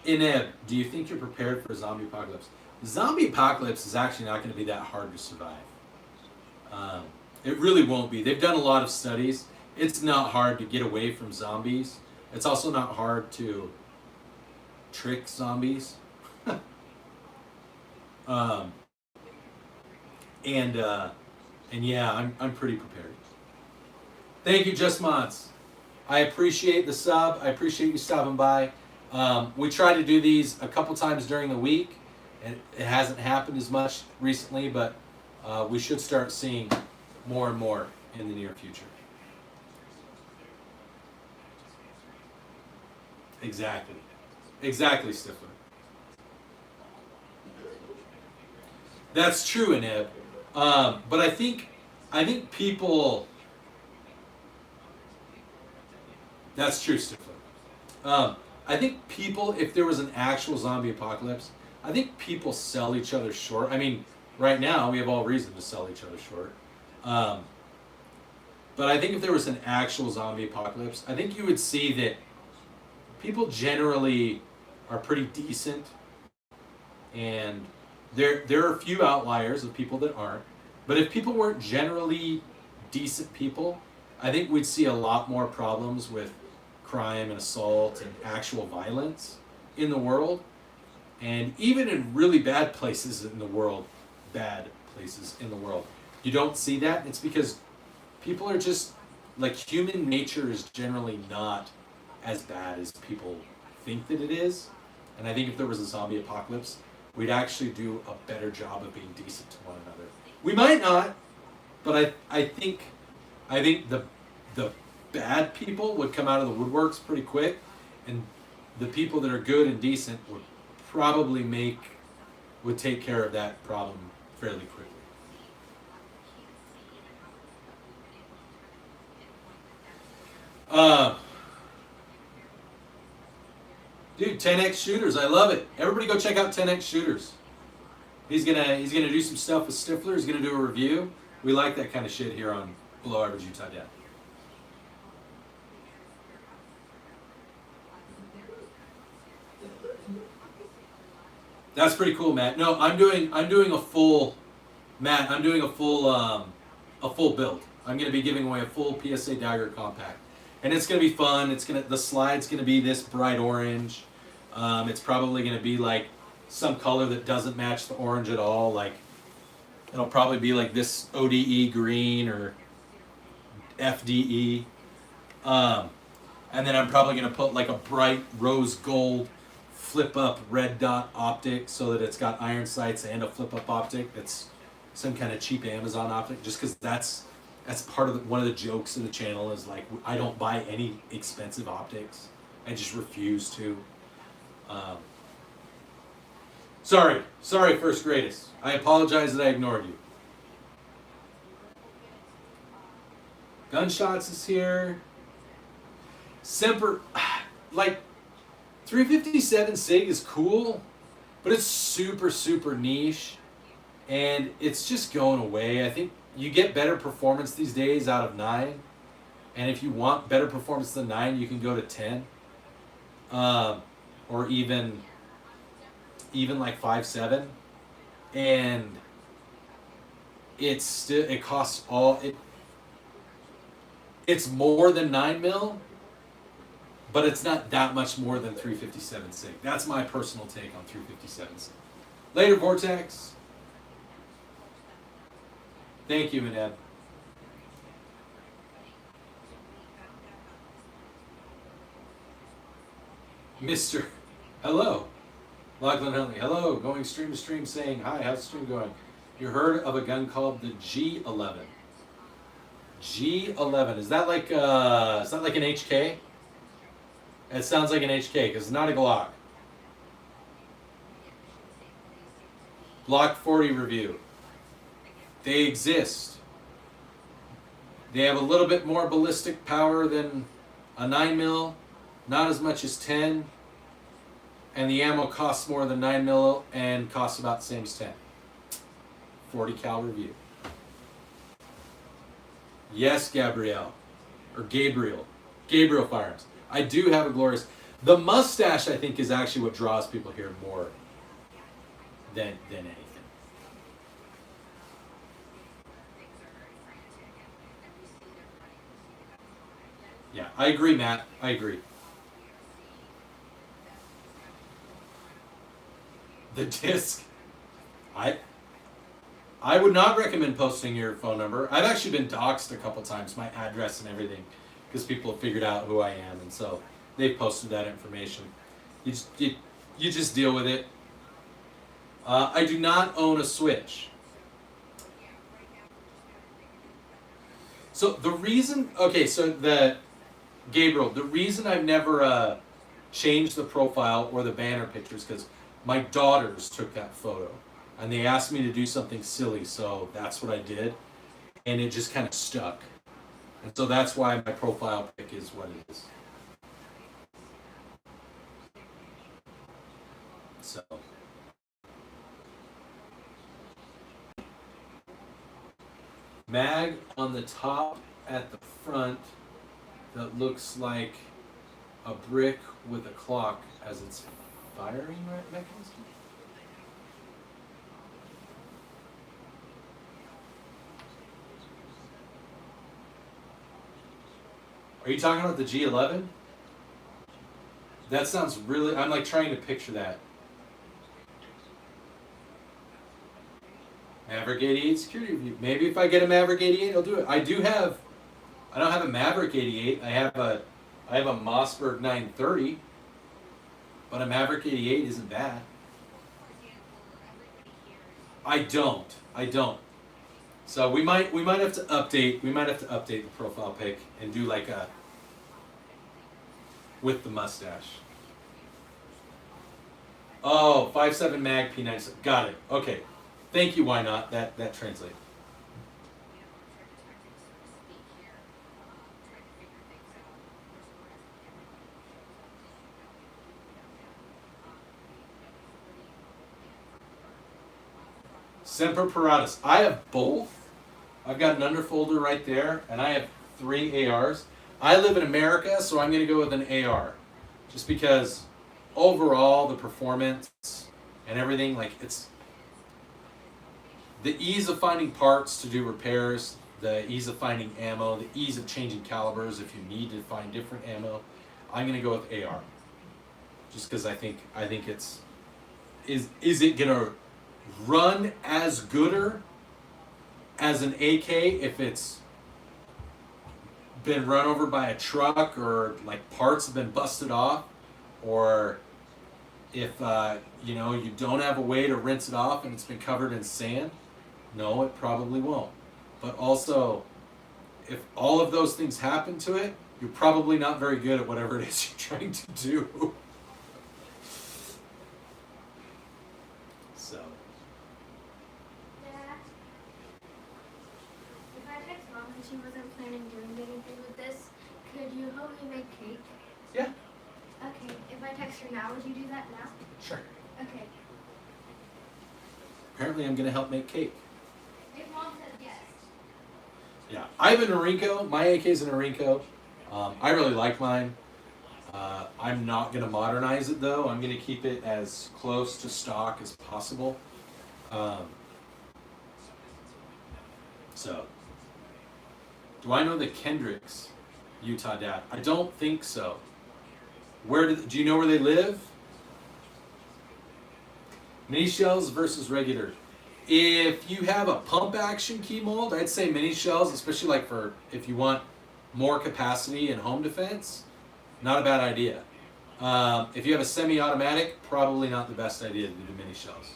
Ineb, do you think you're prepared for a zombie apocalypse? Zombie apocalypse is actually not going to be that hard to survive. It really won't be. They've done a lot of studies, it's not hard to get away from zombies. It's also not hard to trick zombies. um, and yeah, I'm pretty prepared. Thank you, Just Mods. I appreciate the sub. I appreciate you stopping by. We try to do these a couple times during the week, and it hasn't happened as much recently, but we should start seeing more and more in the near future. Exactly. Exactly, Stifler. That's true, Ineb. But I think people. That's true, Stifler. I think people, if there was an actual zombie apocalypse, I think people sell each other short. I mean, right now we have all reason to sell each other short. But I think if there was an actual zombie apocalypse, I think you would see that people generally are pretty decent, and there are a few outliers of people that aren't. But if people weren't generally decent people, I think we'd see a lot more problems with crime and assault and actual violence in the world. And even in really bad places in the world, you don't see that. It's because people are just, like, human nature is generally not as bad as people think that it is. And I think if there was a zombie apocalypse, we'd actually do a better job of being decent to one another. We might not, but I think the bad people would come out of the woodworks pretty quick, and the people that are good and decent would probably would take care of that problem fairly quickly. Dude, 10x shooters, I love it. Everybody go check out 10x shooters. He's gonna do some stuff with Stifler. He's gonna do a review. We like that kind of shit here on Below Average Utah Dad. That's pretty cool, Matt. No, I'm doing a full build. I'm gonna be giving away a full PSA Dagger compact, and it's gonna be fun. The slide's gonna be this bright orange. It's probably gonna be like some color that doesn't match the orange at all. Like, it'll probably be like this ODE green or FDE. And then I'm probably gonna put like a bright rose gold flip up red dot optic so that it's got iron sights and a flip up optic that's some kind of cheap Amazon optic, just because that's part of one of the jokes of the channel is like I don't buy any expensive optics. I just refuse to. Sorry, first greatest. I apologize that I ignored you. Gunshots is here. Semper, like 357 SIG is cool, but it's super, super niche, and it's just going away. I think you get better performance these days out of 9, and if you want better performance than 9, you can go to 10, or even like 5.7, and it costs it's more than 9mm. But it's not that much more than 357 SIG. That's my personal take on 357 SIG. Later, Vortex. Thank you, Maneb. Mr. Hello. Lachlan Huntley. Hello. Going stream to stream saying, hi, how's the stream going? You heard of a gun called the G11. G11. Is that like an HK? It sounds like an HK because it's not a Glock. Glock 40 review. They exist. They have a little bit more ballistic power than a 9mm, not as much as 10, and the ammo costs more than 9mm and costs about the same as 10. 40 cal review. Yes, Gabriel Firearms. I do have a glorious. The mustache, I think, is actually what draws people here more than anything. Yeah, I agree, Matt. I agree. The disc. I would not recommend posting your phone number. I've actually been doxxed a couple times, my address and everything, because people have figured out who I am, and so they've posted that information. You just deal with it. I do not own a Switch. So the reason, okay, so Gabriel, the reason I've never changed the profile or the banner pictures, because my daughters took that photo. And they asked me to do something silly, so that's what I did. And it just kind of stuck. And so that's why my profile pic is what it is. So. Mag on the top at the front that looks like a brick with a clock as its firing mechanism. Are you talking about the G11? That sounds really, I'm like trying to picture that. Maverick 88 security review. Maybe if I get a Maverick 88, I'll do it. I don't have a Maverick 88. I have a Mossberg 930. But a Maverick 88 isn't bad. I don't. So we might have to update the profile pic and do like a with the mustache. Oh, 5.7 mag P97. Got it. Okay. Thank you, why not? That translates. Semper Paratus. I have both. I've got an underfolder right there, and I have 3 ARs. I live in America, so I'm going to go with an AR. Just because overall, the performance and everything, like it's the ease of finding parts to do repairs, the ease of finding ammo, the ease of changing calibers if you need to find different ammo. I'm going to go with AR. Just because I think it's is it going to run as gooder as an AK if it's been run over by a truck or like parts have been busted off, or if you don't have a way to rinse it off and it's been covered in sand? No, it probably won't. But also, if all of those things happen to it, you're probably not very good at whatever it is you're trying to do. So. Dad, if I text Mom and she wasn't planning doing anything with this, could you help me make cake? Yeah. Okay. If I text her now, would you do that now? Sure. Okay. Apparently I'm going to help make cake. If Mom says yes. Yeah. I have a Norinco. My AK is a Norinco. I really like mine. I'm not going to modernize it though. I'm going to keep it as close to stock as possible. So, do I know the Kendricks, Utah dad? I don't think so. Do you know where they live? Mini shells versus regular. If you have a pump action key mold, I'd say mini shells, especially like for if you want more capacity in home defense, not a bad idea. If you have a semi-automatic, probably not the best idea to do mini shells.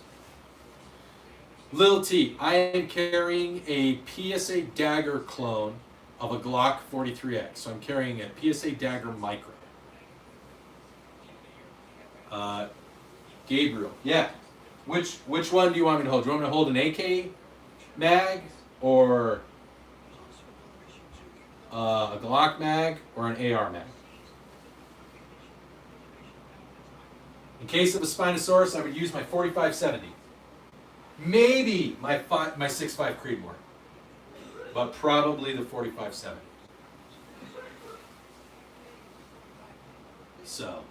Lil T, I am carrying a PSA Dagger clone of a Glock 43X. So I'm carrying a PSA Dagger Micro. Gabriel, yeah. Which one do you want me to hold? Do you want me to hold an AK mag or a Glock mag or an AR mag? In case of a Spinosaurus, I would use my 4570. Maybe my 6.5 Creedmoor, but probably the 4570. So,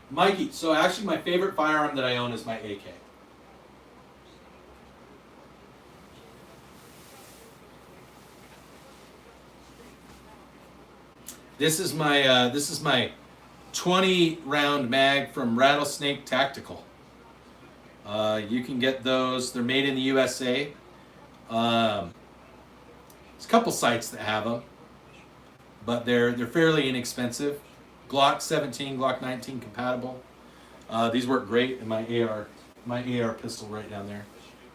Mikey, so actually my favorite firearm that I own is my AK. This is my 20 round mag from Rattlesnake Tactical. You can get those. They're made in the USA. There's a couple sites that have them, but they're fairly inexpensive. Glock 17, Glock 19 compatible. These work great in my AR pistol right down there.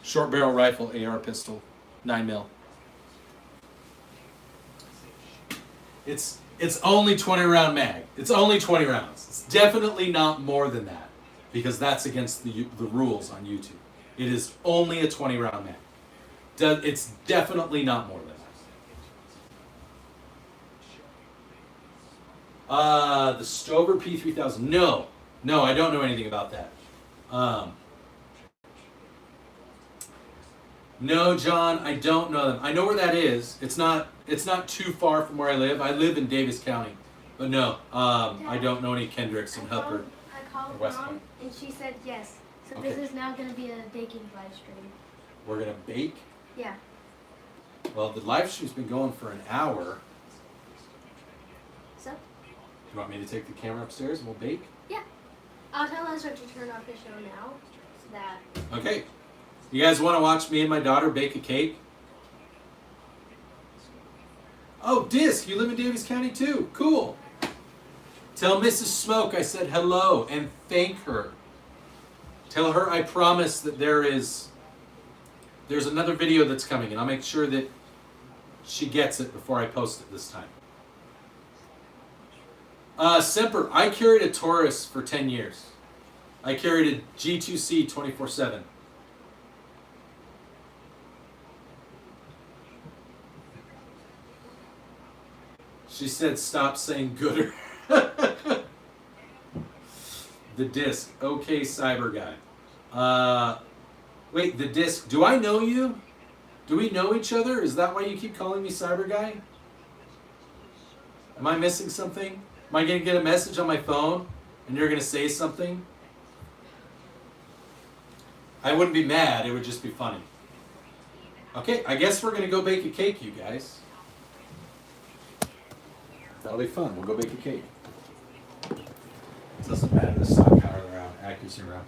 Short barrel rifle AR pistol, 9mm. It's only 20 round mag. It's only 20 rounds. It's definitely not more than that, because that's against the rules on YouTube. It is only a 20 round mag. It's definitely not more than that. The Stover P3000. No, I don't know anything about that. No, John, I don't know them. I know where that is. It's not too far from where I live. I live in Davis County, but no, I don't know any Kendricks in Hubbard. I called West Mom, Point. and she said yes. So Okay. this is now going to be a baking live stream. We're gonna bake. Yeah. Well, the live stream's been going for an hour. So? You want me to take the camera upstairs and we'll bake? Yeah. I'll tell Ezra to turn off the show now, so that. Okay. You guys want to watch me and my daughter bake a cake? Oh, Disc, you live in Davis County too. Cool. Tell Mrs. Smoke I said hello and thank her. Tell her I promise that there's another video that's coming, and I'll make sure that she gets it before I post it this time. Semper, I carried a Taurus for 10 years. I carried a G2C 24/7. She said, stop saying gooder. The Disc. Okay, Cyber Guy. Wait, the Disc. Do I know you? Do we know each other? Is that why you keep calling me Cyber Guy? Am I missing something? Am I going to get a message on my phone and you're going to say something? I wouldn't be mad. It would just be funny. Okay, I guess we're going to go bake a cake, you guys. That'll be fun. We'll go bake a cake. It doesn't matter the stock power around, accuracy around.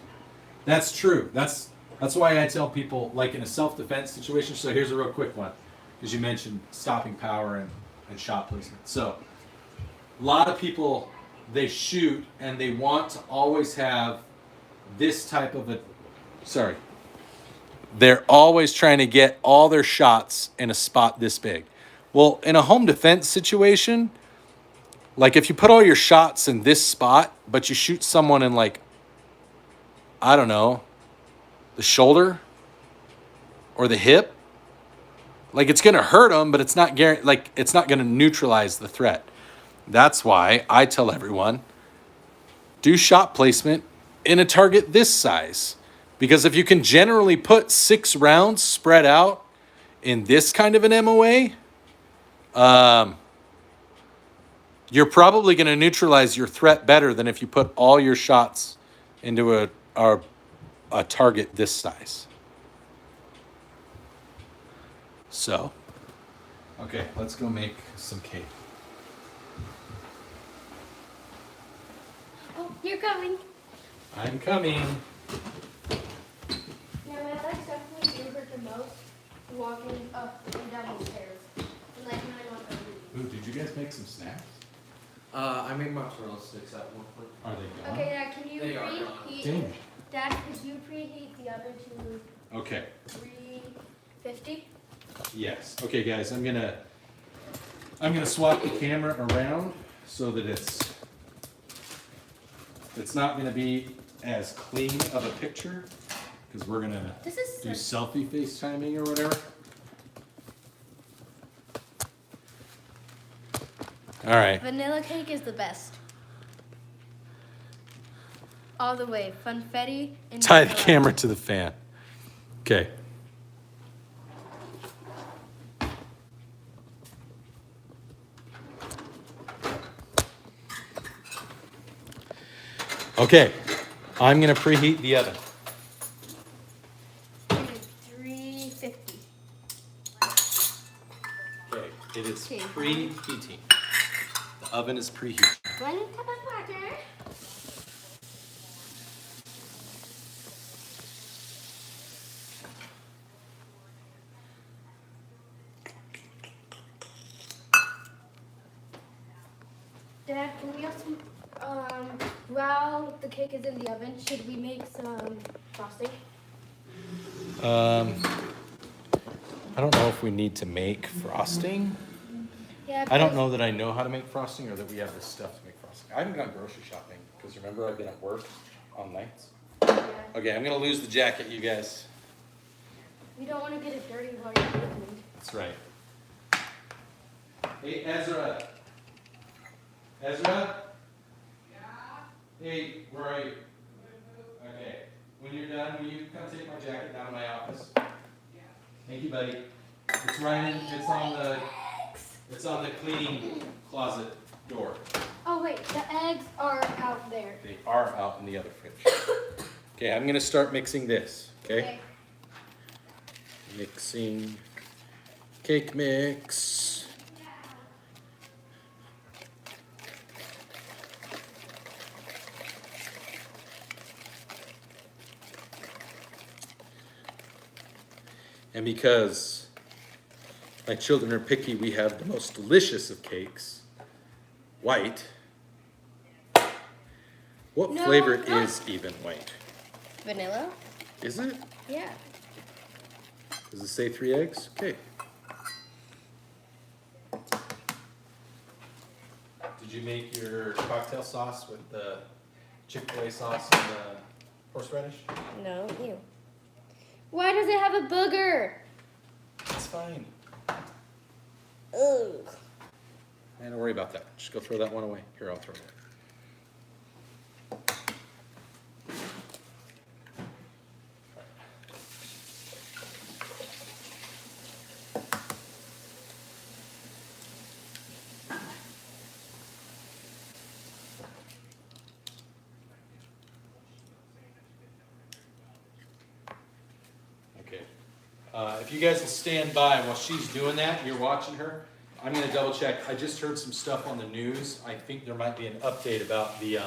That's true. That's why I tell people, like in a self-defense situation. So here's a real quick one, because you mentioned stopping power and shot placement. So a lot of people, they shoot and they want to always have this type of a, sorry. They're always trying to get all their shots in a spot this big. Well, in a home defense situation, like if you put all your shots in this spot, but you shoot someone in like, I don't know, the shoulder or the hip, like it's going to hurt them, but it's not like it's not going to neutralize the threat. That's why I tell everyone, do shot placement in a target this size. Because if you can generally put 6 rounds spread out in this kind of an MOA, you're probably going to neutralize your threat better than if you put all your shots into a target this size. So, okay, let's go make some cake. Oh, you're coming. I'm coming. Yeah, my legs definitely do hurt the most walking up and down the stairs. And like when I go up the roof. Ooh, did you guys make some snacks? I made mozzarella sticks at one point. Are they gone? Okay, Dad, can you They are preheat? Dang it. Dad, could you preheat the oven to Okay. 350? Yes. Okay, guys, I'm gonna swap the camera around so that it's not gonna be as clean of a picture, because we're gonna This is do selfie FaceTiming or whatever. All right. vanilla cake is the best. All the way, funfetti and Tie the vanilla. camera to the fan. Okay. Okay, I'm gonna preheat the oven. 350. Okay, it is Okay. preheating the Oven is preheated. 1 cup of water. Dad, can we also, while the cake is in the oven, should we make some frosting? I don't know if we need to make frosting. Yeah. I don't know that I know how to make frosting or that we have the stuff to make frosting. I haven't gone grocery shopping because remember I've been at work all nights. Yeah. Okay, I'm gonna lose the jacket, you guys. We don't want to get it dirty while you're cooking. That's right. Hey, Ezra. Ezra? Yeah? Hey, where are you? Okay. When you're done, will you come take my jacket down to my office? Yeah. Thank you, buddy. It's right in, it's on the cleaning closet door. Oh wait, the eggs are out there. They are out in the other fridge. Okay, I'm gonna start mixing this, okay? Mixing cake mix. And because my children are picky, we have the most delicious of cakes, white. What No, flavor no. is even white? Vanilla? Is it? Yeah. Does it say 3 eggs? Okay. Did you make your cocktail sauce with the Chick-fil-A sauce and the horseradish? No, ew. Why does it have a booger? It's fine. Ugh. Man, don't worry about that. Just go throw that one away. Here, I'll throw it away. If you guys will stand by while she's doing that, you're watching her, I'm gonna double check. I just heard some stuff on the news. I think there might be an update about the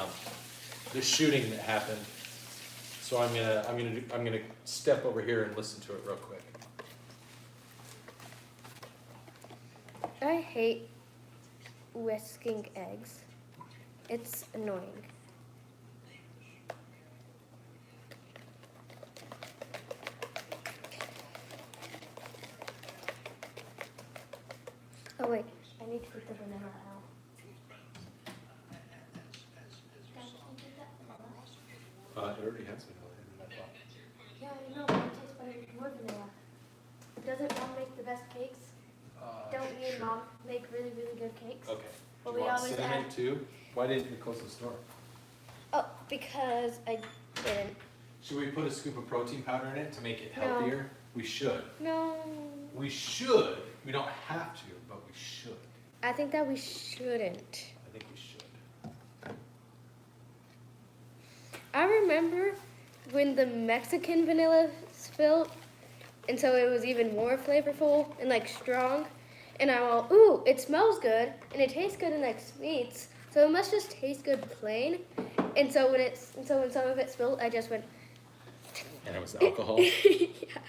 shooting that happened. So I'm gonna step over here and listen to it real quick. I hate whisking eggs. It's annoying. Oh wait, I need to put the vanilla out. It already has vanilla in that box. Yeah, I know, but it tastes better with more vanilla. Doesn't Mom make the best cakes? Don't me and Mom make really, really good cakes? Okay. Well, Do you we want always cinnamon add- too? Why didn't you close the store? Oh, because I didn't. Should we put a scoop of protein powder in it to make it No. healthier? We should. No. We should. We don't have to, but we should. I think that we shouldn't. I think we should. I remember when the Mexican vanilla spilled, and so it was even more flavorful and like strong. And I'm all, ooh, it smells good and it tastes good in like sweets, so it must just taste good plain. And so when some of it spilled, I just went. And it was alcohol. Yeah.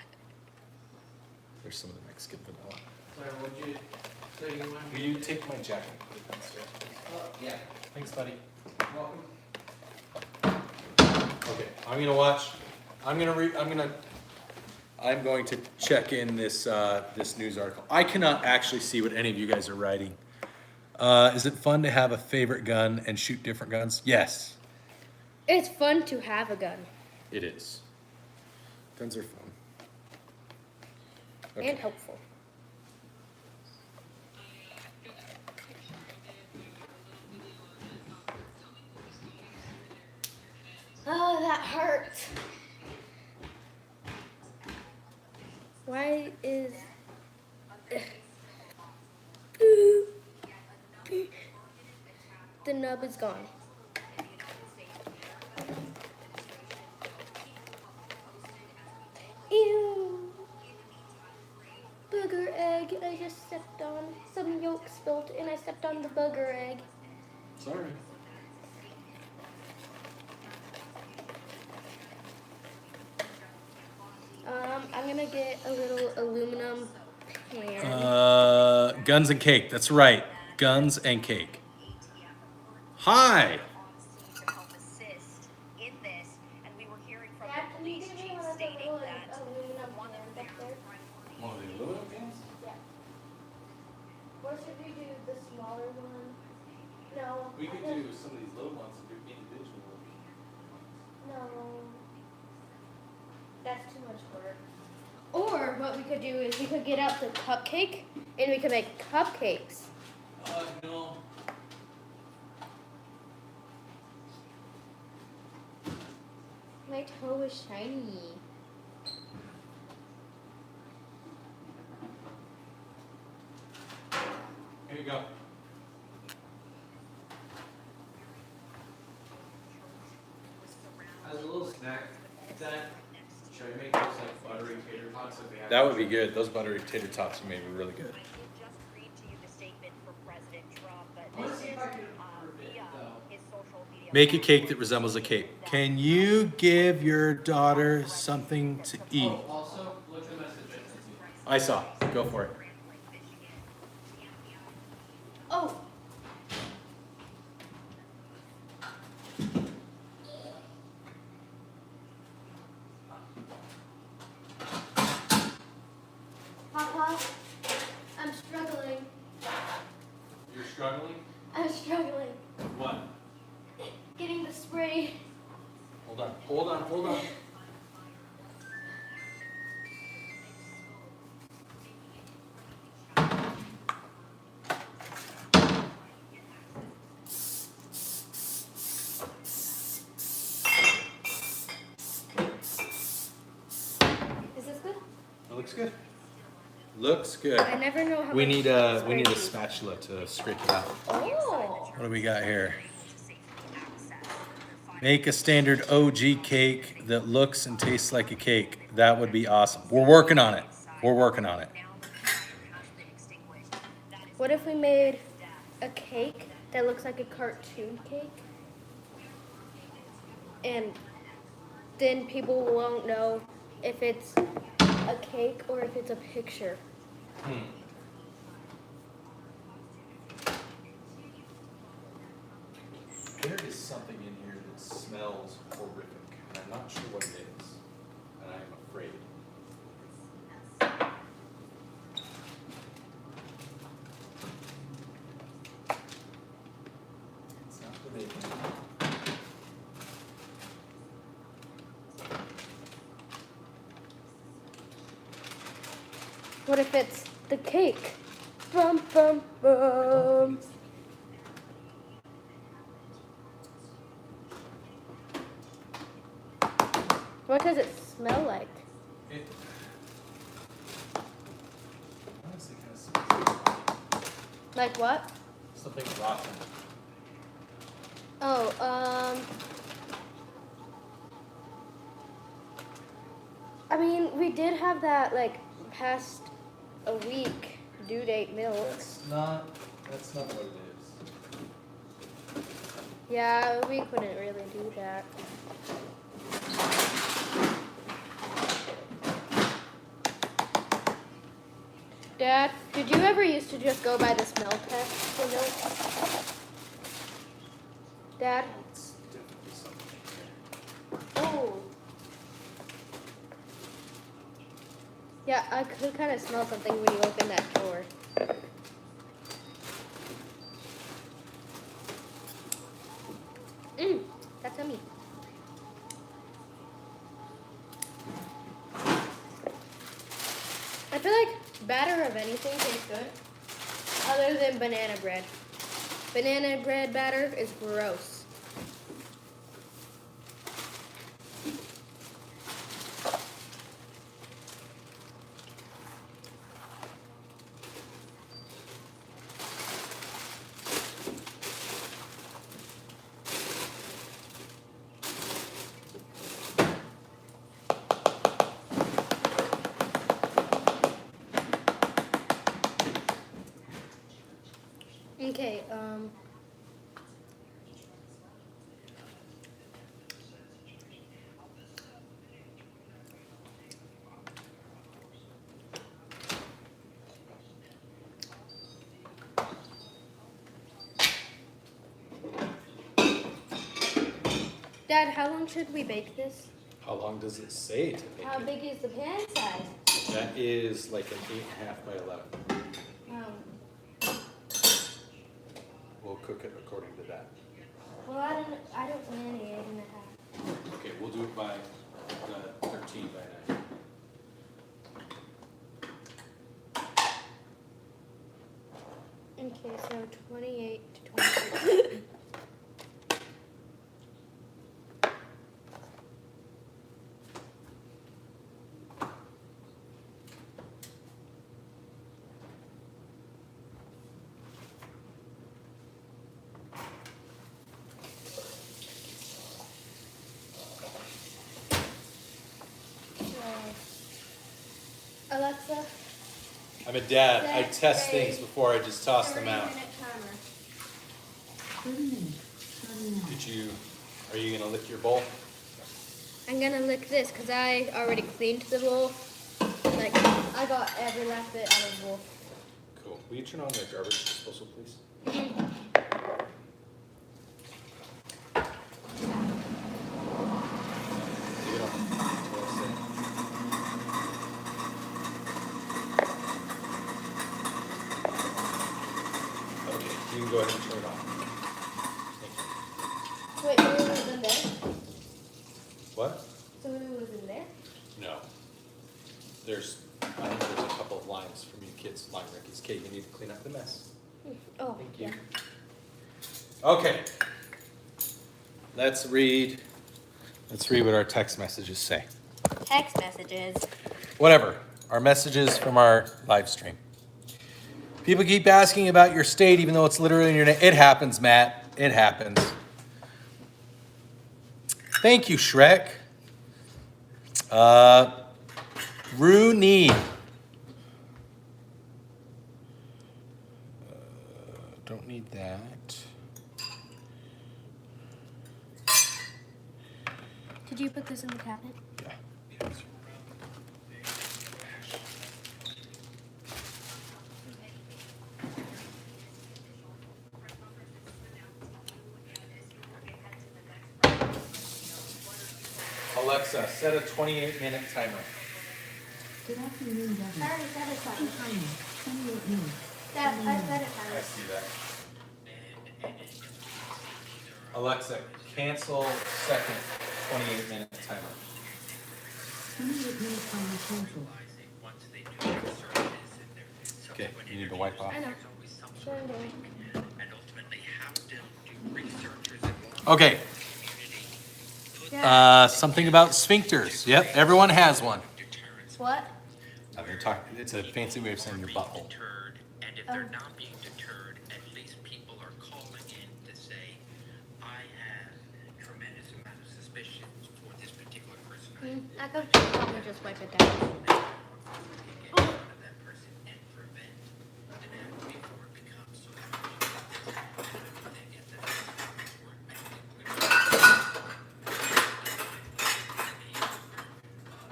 There's some of the Mexican vanilla. Sorry, what'd you say you wanted? Will you take my jacket and put it downstairs? Yeah. Thanks, buddy. Welcome. Okay, I'm gonna watch. I'm going to check in this this news article. I cannot actually see what any of you guys are writing. Is it fun to have a favorite gun and shoot different guns? Yes, It's fun to have a gun it is. Guns are fun. and helpful. Oh, that hurts. Why is the nub is gone? Ew. Booger egg. I just stepped on. Some yolk spilled and I stepped on the booger egg. Sorry. I'm gonna get a little aluminum pan. Guns and cake. That's right. Guns and cake. Hi. Dad, can you give me one of the little aluminum pans up there? One of the aluminum cans? Yeah. Or should we do the smaller one? No. We could do some of these little ones and do individual. No. That's too much work. Or what we could do is we could get out the cupcake and we could make cupcakes. No. My toe is shiny. Here you go. As a little snack, that, should I make those like buttery tater tots if we have? That would be good. Those buttery tater tots you made were really good. I wanna see if I can improve it though. Make a cake that resembles a cake. Can you give your daughter something to eat? Oh, also, look at the message. I saw. Go for it. Oh. Papa, I'm struggling. You're struggling? I'm struggling. What? Getting the spray. Hold on. Hold on. Hold on. Is this good? That looks good. Looks good. I never know how We much need a spray to use. spatula to scrape it out. Oh. What do we got here? Make a standard OG cake that looks and tastes like a cake. That would be awesome. We're working on it. We're working on it. What if we made a cake that looks like a cartoon cake? And then people won't know if it's a cake or if it's a picture. There is something in here that smells horrific, and I'm not sure what it is, and I'm afraid. It's not the bacon. What if it's the cake? Bum, bum, I don't bum. think it's What does it smell like? It honestly kind of smells like Like what? something rotten. Oh, I mean, we did have that, like, past a week due date milk. That's not what it is. Yeah, we couldn't really do that. Dad, did you ever used to just go by the smell test for milk? Dad? It's definitely something in here. Oh. Yeah, I could kind of smell something when you open that door. That's yummy. I feel like batter of anything tastes good, other than banana bread. Banana bread batter is gross. Okay, Dad, how long should we bake this? How long does it say to make How it? big is the pan size? That is like an 8.5 by 11. We'll cook it according to that. Well, I don't want any 8.5. Okay, we'll do it by 13 by 9. Okay, so 28 to 23. Alexa, I'm a dad. I Set test a things before I just toss them 30 out. minute timer. 30 minutes. Starting now. Are you gonna lick your bowl? I'm gonna lick this because I already cleaned the bowl. Like, I got every last bit out of the bowl. Cool. Will you turn on the garbage disposal, please? Leave it on until I say. Okay, you can go ahead and turn it on. Thank you. Wait, Lulu was in there? What? So Lulu was in there? No. I think there's a couple of lines from you kids, line records. Kate, you need to clean up the mess. Oh, Thank you. yeah. Okay. Let's read what our text messages say. Text messages. Whatever. Our messages from our live stream. People keep asking about your state, even though it's literally in your name. It happens, Matt. It happens. Thank you, Shrek. Rooney. Don't need that. Did you put this in the cabinet? Yeah. Alexa, set a 28-minute timer. Good afternoon, I Devin. already said it, Time, 28 minutes. Dad, I said it. I see that. Alexa, cancel second 28-minute timer. 28 minutes on the cancel. Okay, you need to wipe off. I know. Sure, I'm doing. Okay, Dad, something about sphincters. Yep, everyone has one. what? It's a fancy way of saying your butthole. And if they're not being deterred, at least people are calling in to say, I have tremendous amount of suspicions for this particular person. I could probably just wipe it down. Get in front of that person and prevent an act before it becomes so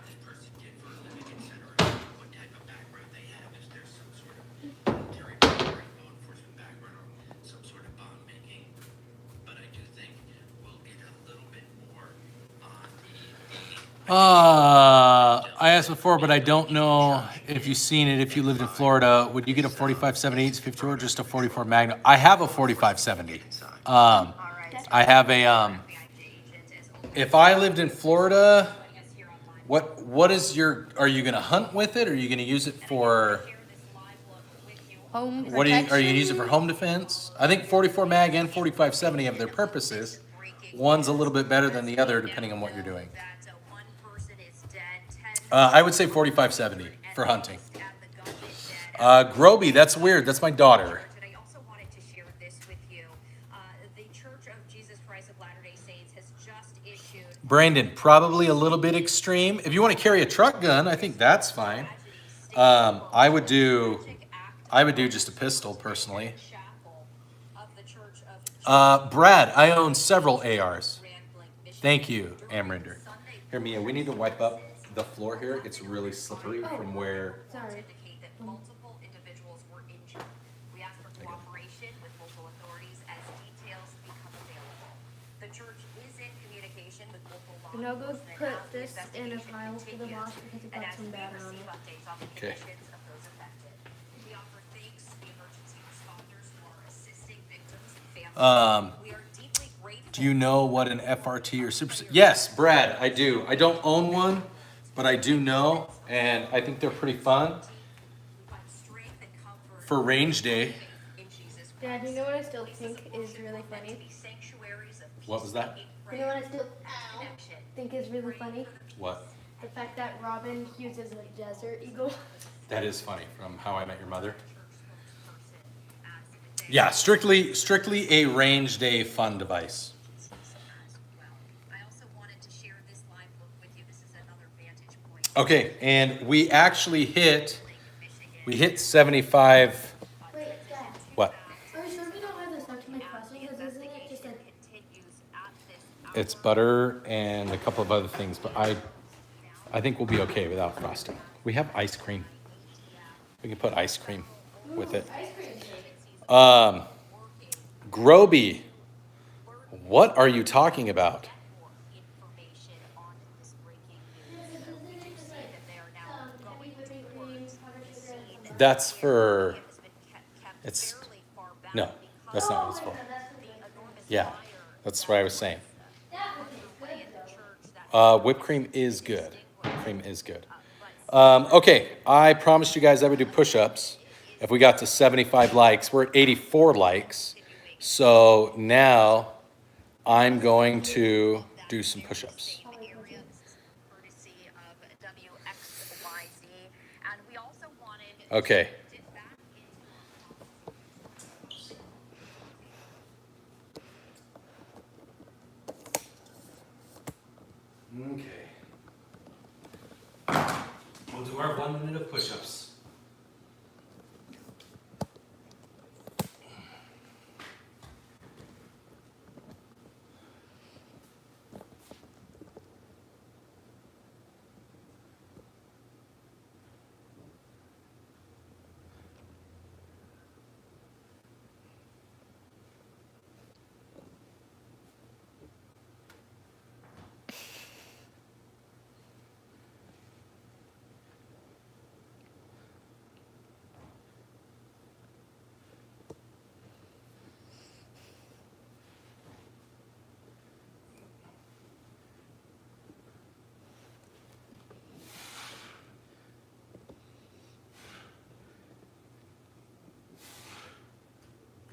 this person did for a living, etc. What type of background they have? Is there some sort of military background, law enforcement background, or some sort of bond making? But I do think we'll get a little bit more on I asked before, but I don't know if you've seen it. If you lived in Florida, would you get a 45-70 50 or just a 44 Magnum? I have a 45-70. I have a if I lived in Florida, what is your? Are you gonna hunt with it? Or are you gonna use it for? Home What are you gonna protection? use it for? Home defense? I think 44 mag and 45-70 have their purposes. One's a little bit better than the other depending on what you're doing. I would say 45-70 for hunting. Groby, that's weird. That's my daughter. I also wanted to share this with you. The Church of Jesus Christ of Latter-day Saints has just issued Brandon, probably a little bit extreme. If you want to carry a truck gun, I think that's fine. I would do just a pistol personally. Brad, I own several ARs. Thank you, Amrinder. Here, Mia, we need to wipe up the floor here. It's really slippery from where. Sorry. indicate that multiple individuals were injured. We ask for cooperation with local authorities as details become available. The church is in communication information with local law And I'll go enforcement put as the this in a investigation pile for the boss continues. because it And got as some we bad on receive it. updates on the Okay. conditions of those affected, we offer thanks to the emergency responders who are assisting victims and families. We are deeply grateful. Do you know what an FRT or super? Yes, Brad, I do. I don't own one, but I do know, and I think they're pretty fun We find strength and comfort for range day. in Jesus Dad, you Christ. know what I still think is really funny? Be sanctuaries of What was that? You know what I still connection. think is really funny? What? The fact that Robin uses a desert eagle. That is funny from How I Met Your Mother. Yeah, strictly a range day fun device. As well. I also wanted to share this live look with you. This is another vantage point. Okay, and we actually hit 75. Wait, Dad. What? Are you sure we don't have the stuff to make frosting? Because isn't it just like Continues at this hour. It's butter and a couple of other things, but I think we'll be okay without frosting. We have ice cream. We can put ice cream with it. ice cream? Groby, what are you talking about? More information on this breaking news. We do see that they are now going towards the scene. That's for, Has been kept it's, fairly far back no, that's not what it's for. because the enormous Yeah, fire that's what I was saying. away at the church that Whipped cream is good. Whipped cream is good. Okay, I promised you guys I would do push-ups. If we got to 75 likes, we're at 84 likes. So now I'm going to do some push-ups. area. This is courtesy of WXYZ. And we also wanted Okay. to dip back into Okay. We'll do our 1 minute of push-ups.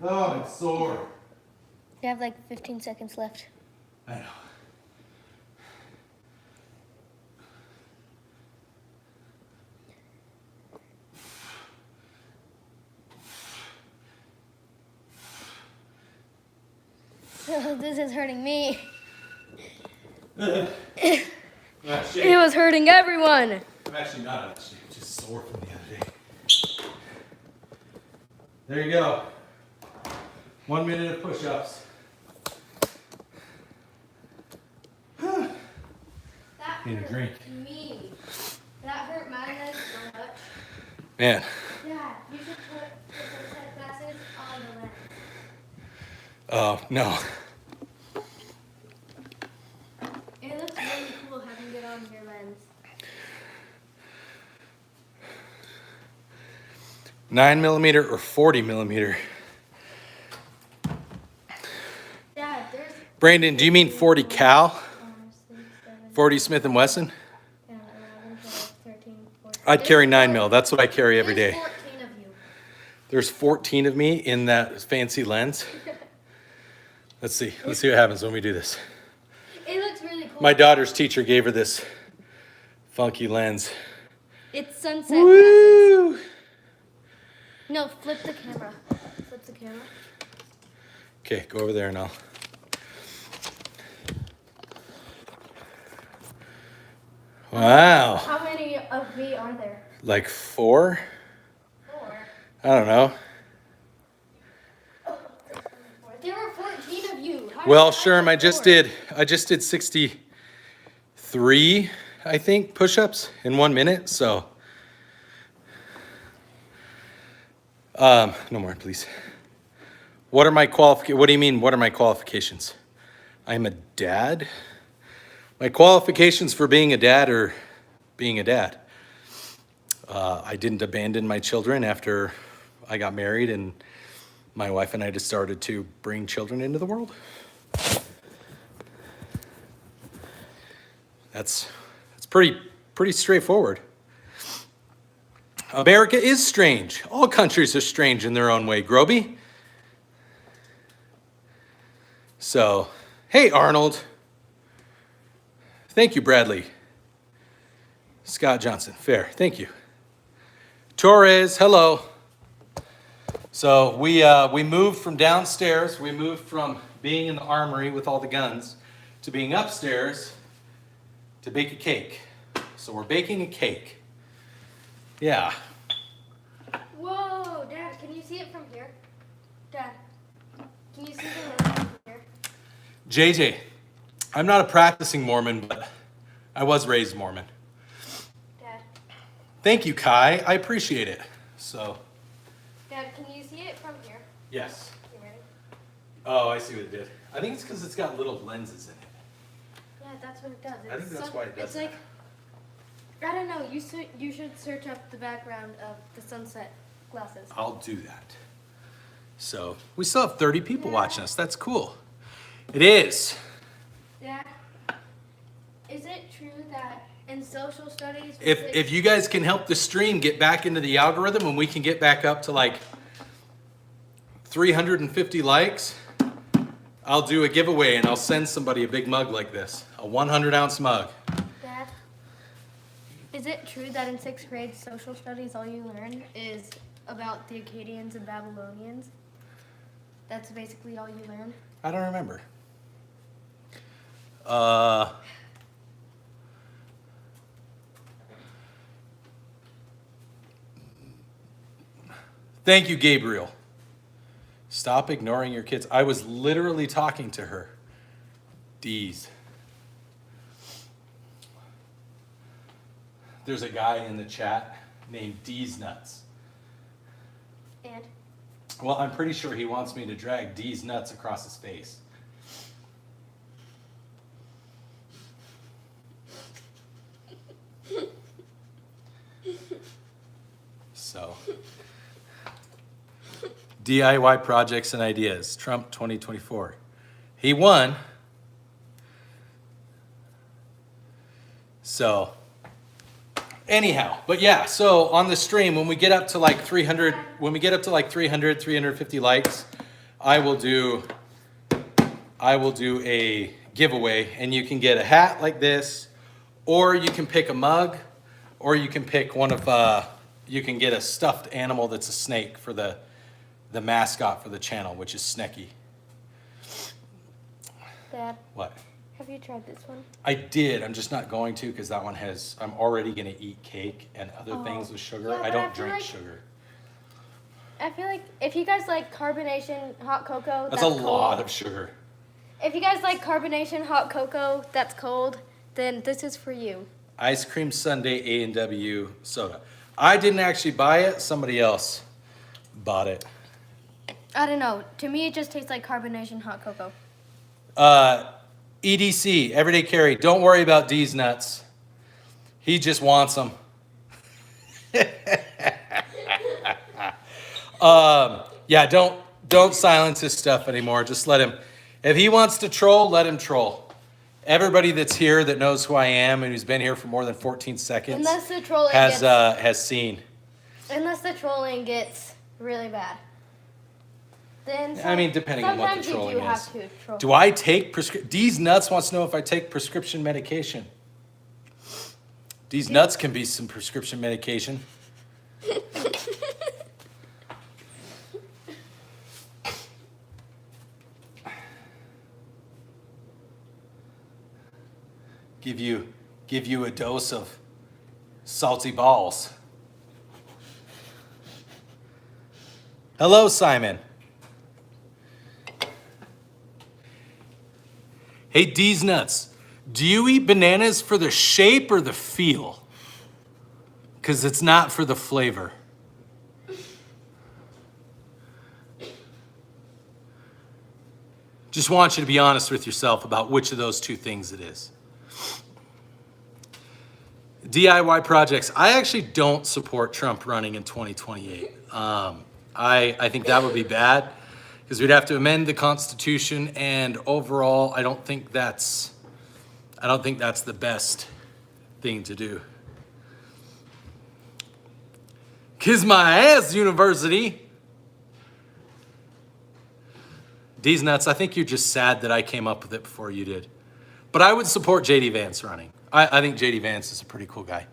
Oh, it's sore. You have like 15 seconds left. I know. This is hurting me. Ah, It shit. was hurting everyone. I'm actually not out of shape, just sore from the other day. There you go. 1 minute of push-ups. That Need a hurt drink. me. That hurt my leg so much. Man, Dad, you should put the sunset glasses on the lens. oh no. It looks really cool having it on your lens. 9mm or 40mm? Dad, there's Brandon, do you mean 40 cal? 5, 6, 7, 40 Smith & Wesson? 10, 11, 12, 13, 14. I'd carry 9mm. That's what I carry every There's day. 14 of you. There's 14 of me in that fancy lens. Let's see. Let's see what happens when we do this. It looks really cool. My daughter's teacher gave her this funky lens. It's sunset glasses. Woo! No, flip the camera. Flip the camera. Okay, go over there and I'll. Wow. How many of me are there? Like 4? 4. I don't know. There were 14 of you. How Well, did Sherm, I get just 4? did 63, I think, push-ups in 1 minute, so. No more, please. What are my what do you mean, what are my qualifications? I'm a dad. My qualifications for being a dad are being a dad. I didn't abandon my children after I got married and my wife and I just started to bring children into the world. That's pretty straightforward. America is strange. All countries are strange in their own way, Groby. So, hey, Arnold. Thank you, Bradley. Scott Johnson, fair, thank you. Torres, hello. So we moved from downstairs, we moved from being in the armory with all the guns to being upstairs to bake a cake. So we're baking a cake. Yeah. Whoa, Dad, can you see it from here? Dad, can you see the moon from here? JJ, I'm not a practicing Mormon, but I was raised Mormon. Dad, Thank you, Kai. I appreciate it. So, Dad, can you see it from here? yes. You ready? Oh, I see what it did. I think it's because it's got little lenses in it. Yeah, that's what it does. I think that's why it does It's like, I don't know, you should search up the background of the sunset glasses. I'll do that. So, we still have 30 people watching us. That's cool. It is. Dad, is it true that in social studies... If you guys can help the stream get back into the algorithm and we can get back up to like 350 likes, I'll do a giveaway and I'll send somebody a big mug like this, a 100-ounce mug. Dad, is it true that in 6th grade social studies all you learn is about the Akkadians and Babylonians? That's basically all you learn? I don't remember. Thank you, Gabriel. Stop ignoring your kids. I was literally talking to her. D's. There's a guy in the chat named D's Nuts. And? Well, I'm pretty sure he wants me to drag D's nuts across his face. So, DIY projects and ideas, Trump 2024. He won. So, anyhow, but yeah, so on the stream, when we get up to like 300, 350 likes, I will do a giveaway and you can get a hat like this, or you can pick a mug, or you can pick one of, you can get a stuffed animal that's a snake for the mascot for the channel, which is Snecky. Dad, What? have you tried this one? I did. I'm just not going to because that one has, I'm already going to eat cake and other things with sugar. Yeah, I but I don't feel drink like- sugar. I feel like if you guys like carbonation hot cocoa, That's a cold. lot of sugar. If you guys like carbonation hot cocoa that's cold, then this is for you. Ice cream sundae A&W soda. I didn't actually buy it. Somebody else bought it. I don't know. To me, it just tastes like carbonation hot cocoa. EDC, Everyday Carry. Don't worry about D's nuts. He just wants them. Yeah, don't silence his stuff anymore. Just let him. If he wants to troll, let him troll. Everybody that's here that knows who I am and who's been here for more than 14 seconds Unless the trolling has seen. Unless the trolling gets really bad. Then I mean, depending on what the sometimes you trolling do is. have to troll. Do I take prescription? D's Nuts wants to know if I take prescription medication. D's Nuts can be some prescription medication. Give you a dose of salty balls. Hello, Simon. Hey, D's Nuts, do you eat bananas for the shape or the feel? Because it's not for the flavor. Just want you to be honest with yourself about which of those two things it is. DIY projects. I actually don't support Trump running in 2028. I think that would be bad because we'd have to amend the Constitution, and overall, I don't think that's the best thing to do. Kiss my ass, university. D's nuts. I think you're just sad that I came up with it before you did. But I would support JD Vance running. I think JD Vance is a pretty cool guy.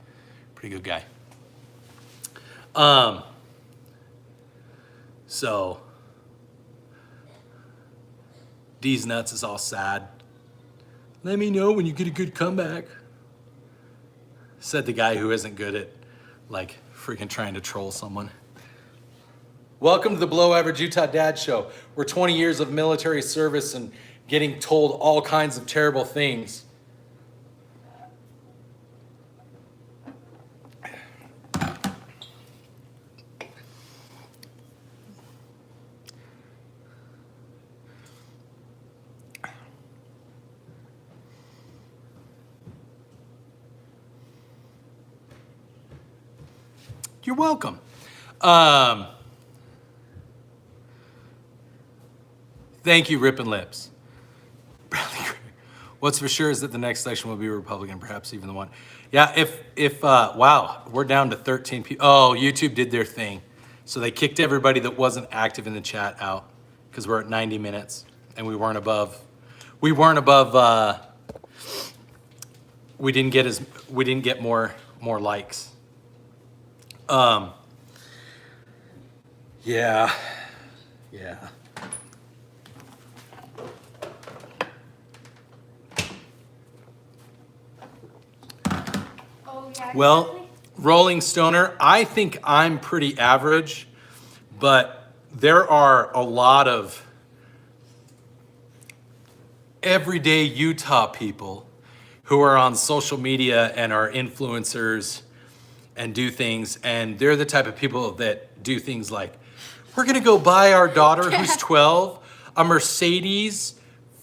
Pretty good guy. So D's nuts is all sad. Let me know when you get a good comeback. Said the guy who isn't good at like freaking trying to troll someone. Welcome to the Below Average Utah Dad Show. We're 20 years of military service and getting told all kinds of terrible things. You're welcome. Thank you, Rippin' Lips. What's for sure is that the next election will be Republican, perhaps even the one. Yeah, wow, we're down to 13 people. Oh, YouTube did their thing. So they kicked everybody that wasn't active in the chat out because we're at 90 minutes and we didn't get more likes. Yeah. Oh, yeah. Well, Rolling Stoner, I think I'm pretty average, but there are a lot of everyday Utah people who are on social media and are influencers and do things, and they're the type of people that do things like, we're gonna go buy our daughter who's 12 a Mercedes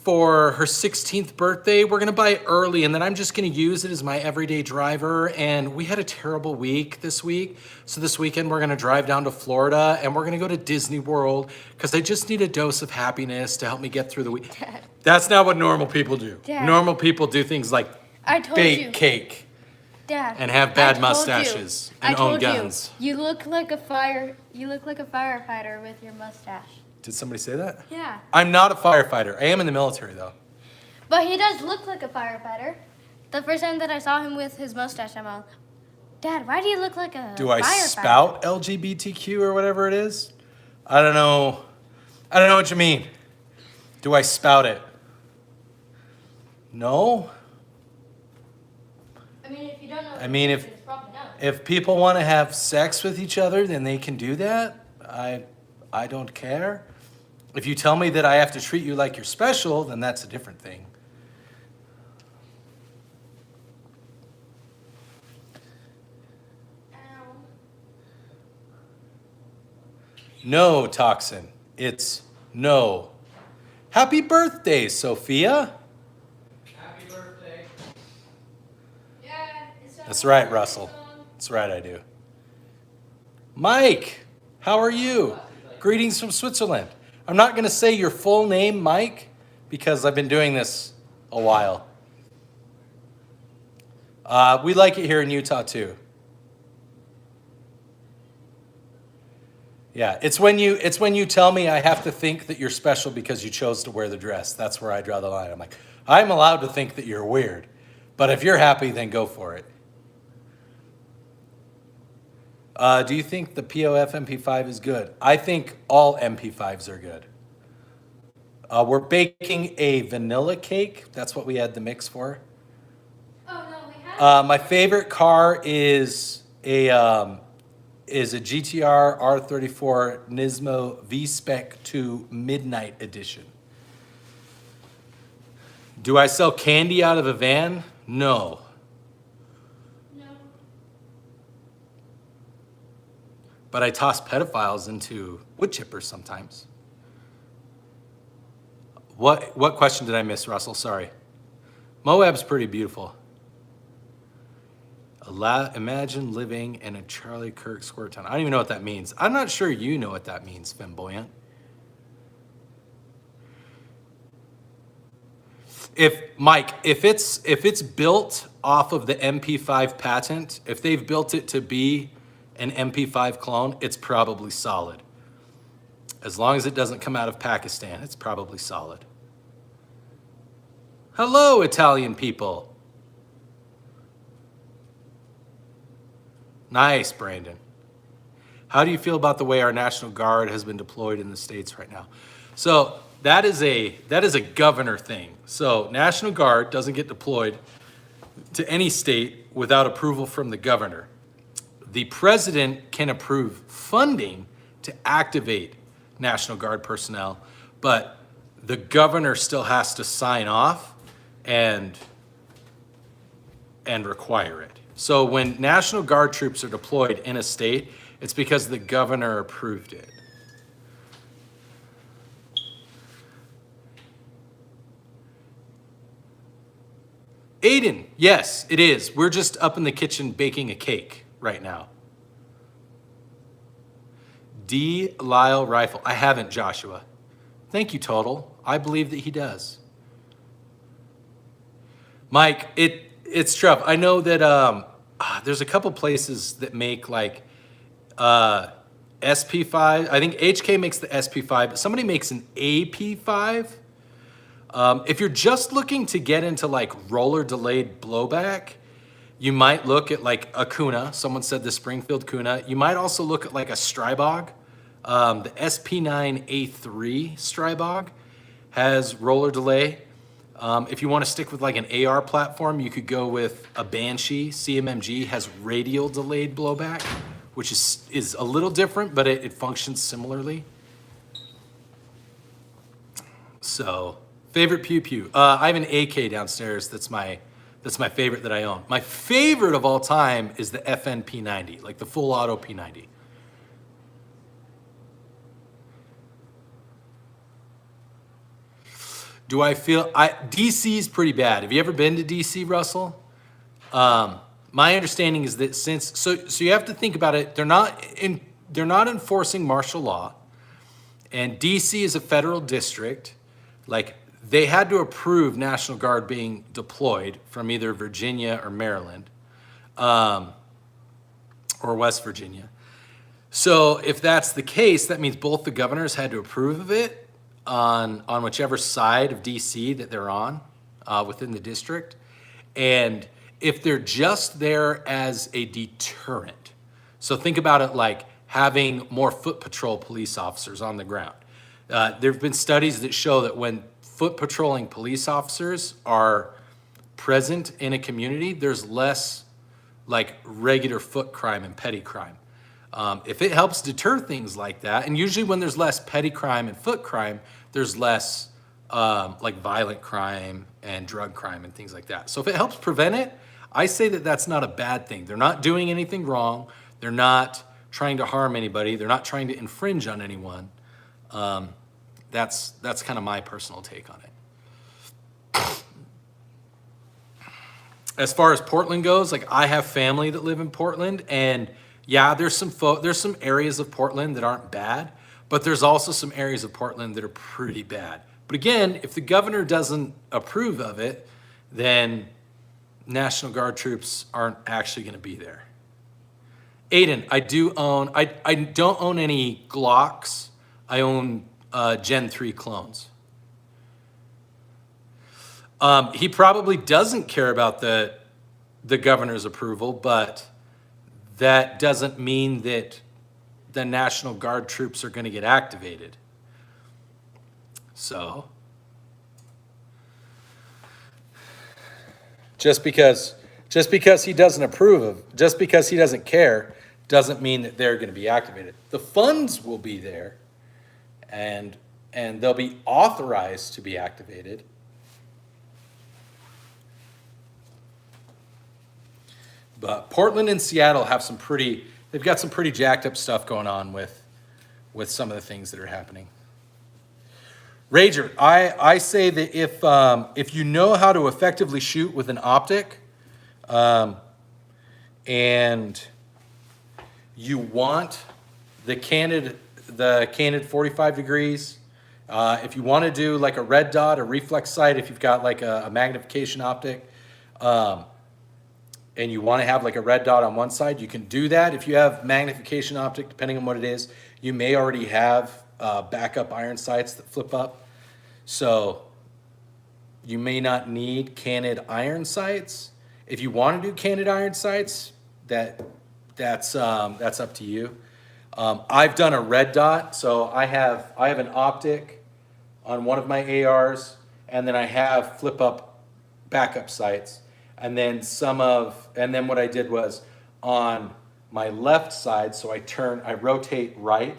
for her 16th birthday. We're gonna buy it early, and then I'm just gonna use it as my everyday driver. And we had a terrible week this week, so this weekend we're gonna drive down to Florida and we're gonna go to Disney World because I just need a dose of happiness to help me get through the week. Dad. That's not what normal people do. Dad. Normal people do things like I told bake you. cake Dad. and have I bad told mustaches you. and I told own guns. You look like a firefighter with your mustache. Did somebody say that? Yeah. I'm not a firefighter. I am in the military though. But he does look like a firefighter. The first time that I saw him with his mustache, I'm all, Dad, why do you look like a Do I firefighter? spout LGBTQ or whatever it is? I don't know. I don't know what you mean. Do I spout it? No. I mean, if you don't know, I mean, it's probably no. if people want to have sex with each other, then they can do that. I don't care. If you tell me that I have to treat you like you're special, then that's a different thing. Ow. No, Toxin. It's no. Happy birthday, Sophia. Happy birthday. Yeah, it's That's right, Russell. That's right, I do. Mike, how are you? Greetings from Switzerland. I'm not going to say your full name, Mike, because I've been doing this a while. We like it here in Utah, too. Yeah, it's when you tell me I have to think that you're special because you chose to wear the dress. That's where I draw the line. I'm like, I'm allowed to think that you're weird, but if you're happy, then go for it. Do you think the POF MP5 is good? I think all MP5s are good. We're baking a vanilla cake. That's what we had the mix for. Oh, no, we have My favorite car is a GTR R34 Nismo V-Spec 2 Midnight Edition. Do I sell candy out of a van? No. No. But I toss pedophiles into wood chippers sometimes. What question did I miss, Russell? Sorry. Moab's pretty beautiful. Imagine living in a Charlie Kirk squirt town. I don't even know what that means. I'm not sure you know what that means, Flamboyant. If it's built off of the MP5 patent, if they've built it to be an MP5 clone, it's probably solid. As long as it doesn't come out of Pakistan, it's probably solid. Hello, Italian people. Nice, Brandon. How do you feel about the way our National Guard has been deployed in the States right now? So that is a governor thing. So National Guard doesn't get deployed to any state without approval from the governor. The president can approve funding to activate National Guard personnel, but the governor still has to sign off and require it. So when National Guard troops are deployed in a state, it's because the governor approved it. Aiden, yes, it is. We're just up in the kitchen baking a cake right now. D. Lyle Rifle. I haven't, Joshua. Thank you, Total. I believe that he does. Mike, it's tough. I know that there's a couple places that make like SP5. I think HK makes the SP5, but somebody makes an AP5. If you're just looking to get into like roller delayed blowback, you might look at like a Kuna. Someone said the Springfield Kuna. You might also look at like a Strybog. The SP9A3 Strybog has roller delay. If you want to stick with like an AR platform, you could go with a Banshee. CMMG has radial delayed blowback, which is a little different, but it functions similarly. So, favorite pew pew. I have an AK downstairs. That's my favorite that I own. My favorite of all time is the FN P90, like the full auto P90. Do I feel, DC's pretty bad. Have you ever been to DC, Russell? My understanding is that so you have to think about it. They're not enforcing martial law, and DC is a federal district. Like they had to approve National Guard being deployed from either Virginia or Maryland, or West Virginia. So if that's the case, that means both the governors had to approve of it on whichever side of DC that they're on within the district. And if they're just there as a deterrent, so think about it like having more foot patrol police officers on the ground. There have been studies that show that when foot patrolling police officers are present in a community, there's less like regular foot crime and petty crime. If it helps deter things like that, and usually when there's less petty crime and foot crime, there's less like violent crime and drug crime and things like that. So if it helps prevent it, I say that that's not a bad thing. They're not doing anything wrong. They're not trying to harm anybody. They're not trying to infringe on anyone. That's kind of my personal take on it. As far as Portland goes, like I have family that live in Portland, and yeah, there's some areas of Portland that aren't bad, but there's also some areas of Portland that are pretty bad. But again, if the governor doesn't approve of it, then National Guard troops aren't actually going to be there. Aiden, I don't own any Glocks. I own Gen 3 clones. He probably doesn't care about the governor's approval, but that doesn't mean that the National Guard troops are going to get activated. So, just because he doesn't approve just because he doesn't care, doesn't mean that they're going to be activated. The funds will be there, and they'll be authorized to be activated. But Portland and Seattle have they've got some pretty jacked up stuff going on with some of the things that are happening. Rager, I say that if you know how to effectively shoot with an optic, and you want the candid 45 degrees, if you want to do like a red dot, a reflex sight, if you've got like a magnification optic, and you want to have like a red dot on one side, you can do that. If you have magnification optic, depending on what it is, you may already have backup iron sights that flip up. So you may not need candid iron sights. If you want to do candid iron sights, that's up to you. I've done a red dot, so I have an optic on one of my ARs, and then I have flip up backup sights. And then what I did was on my left side, so I rotate right.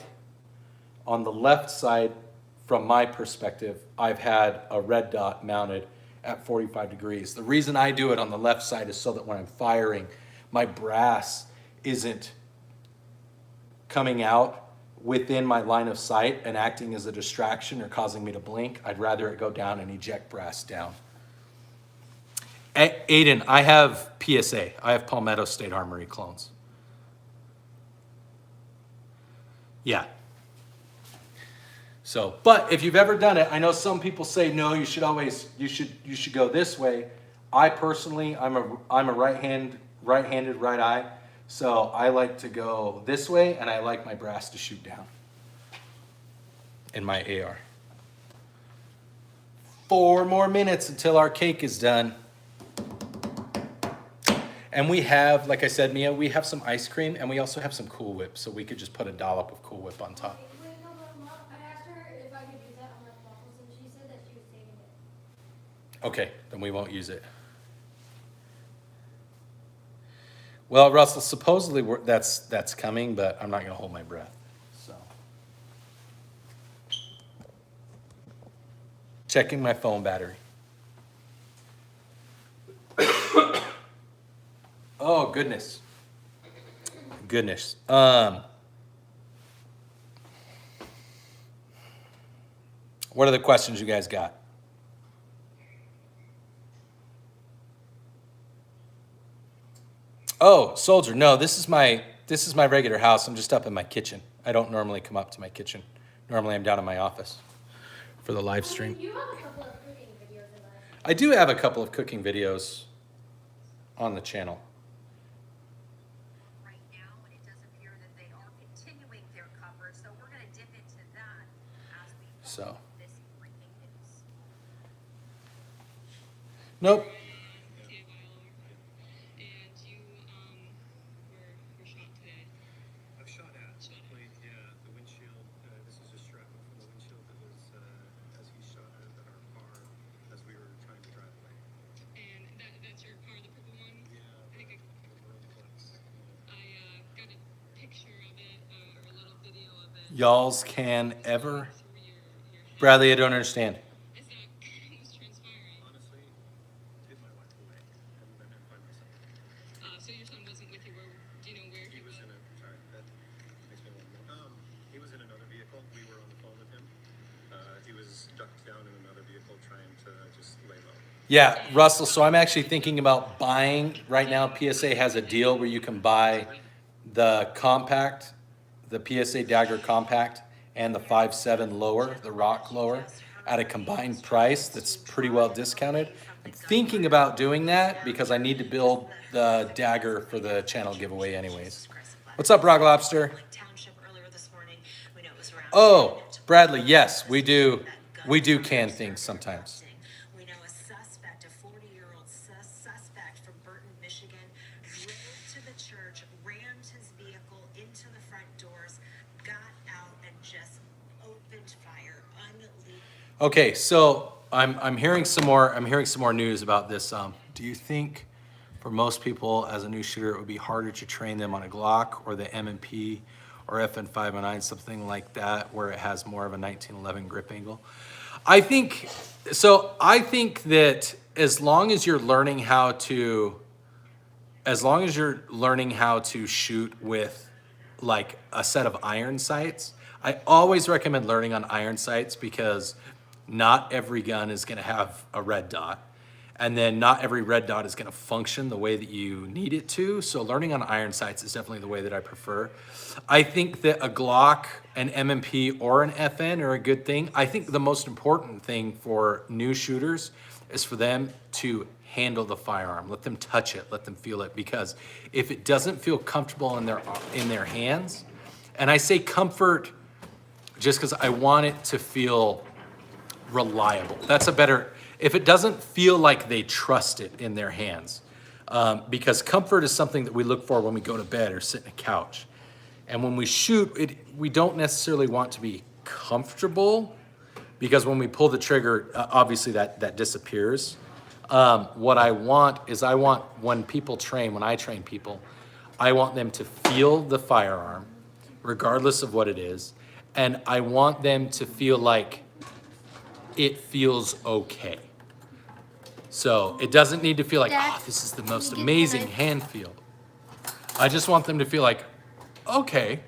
On the left side, from my perspective, I've had a red dot mounted at 45 degrees. The reason I do it on the left side is so that when I'm firing, my brass isn't coming out within my line of sight and acting as a distraction or causing me to blink. I'd rather it go down and eject brass down. Aiden, I have PSA. I have Palmetto State Armory clones. Yeah. So, but if you've ever done it, I know some people say no, you should go this way. I personally, I'm a right-handed right eye, so I like to go this way, and I like my brass to shoot down in my AR. 4 more minutes until our cake is done. And we have, like I said, Mia, we have some ice cream, and we also have some Cool Whip, so we could just put a dollop of Cool Whip on top. Wait, no, Mom, I asked her if I could use that on my waffles, and she said that she was saving it. Okay, then we won't use it. Well, Russell, supposedly that's coming, but I'm not going to hold my breath. So, checking my phone battery. Oh, goodness. What are the questions you guys got? Oh, Soldier, no, this is my regular house. I'm just up in my kitchen. I don't normally come up to my kitchen. Normally I'm down in my office for the live stream. You have a couple of cooking videos in there. I do have a couple of cooking videos on the channel. Right now, and it does appear that they are continuing their coverage, so we're going to dip into that as we follow this breaking news. Nope. Y'alls can ever? Bradley, I don't understand. So your son wasn't with you. Do you know where he was? Sorry, that makes me wonder. He was in another vehicle. We were on the phone with him. He was ducked down in another vehicle trying to just lay low. Yeah, Russell, so I'm actually thinking about buying, right now PSA has a deal where you can buy the compact, the PSA Dagger Compact, and the 5.7 lower, the Rock lower, at a combined price that's pretty well discounted. I'm thinking about doing that because I need to build the Dagger for the channel giveaway anyways. What's up, Rock Lobster? Oh, Bradley, yes, we do can things sometimes. We know a suspect, a 40-year-old suspect from Burton, Michigan, drove to the church, rammed his vehicle into the front doors, got out, and just opened fire, unleashed. Okay, so I'm hearing some more news about this. Do you think for most people as a new shooter it would be harder to train them on a Glock or the M&P or FN509, something like that, where it has more of a 1911 grip angle? I think that as long as you're learning how to shoot with like a set of iron sights, I always recommend learning on iron sights because not every gun is gonna have a red dot. And then not every red dot is gonna function the way that you need it to. So learning on iron sights is definitely the way that I prefer. I think that a Glock, an M&P, or an FN are a good thing. I think the most important thing for new shooters is for them to handle the firearm. Let them touch it, let them feel it. Because if it doesn't feel comfortable in their hands, and I say comfort just because I want it to feel reliable. That's a better, if it doesn't feel like they trust it in their hands. Because comfort is something that we look for when we go to bed or sit in a couch. And when we shoot, we don't necessarily want to be comfortable, because when we pull the trigger, obviously that disappears. What I want is when I train people, I want them to feel the firearm, regardless of what it is. And I want them to feel like it feels okay. So it doesn't need to feel like, Dad, oh, this is the can most you get amazing the knife? hand feel. I just want them to feel like, okay,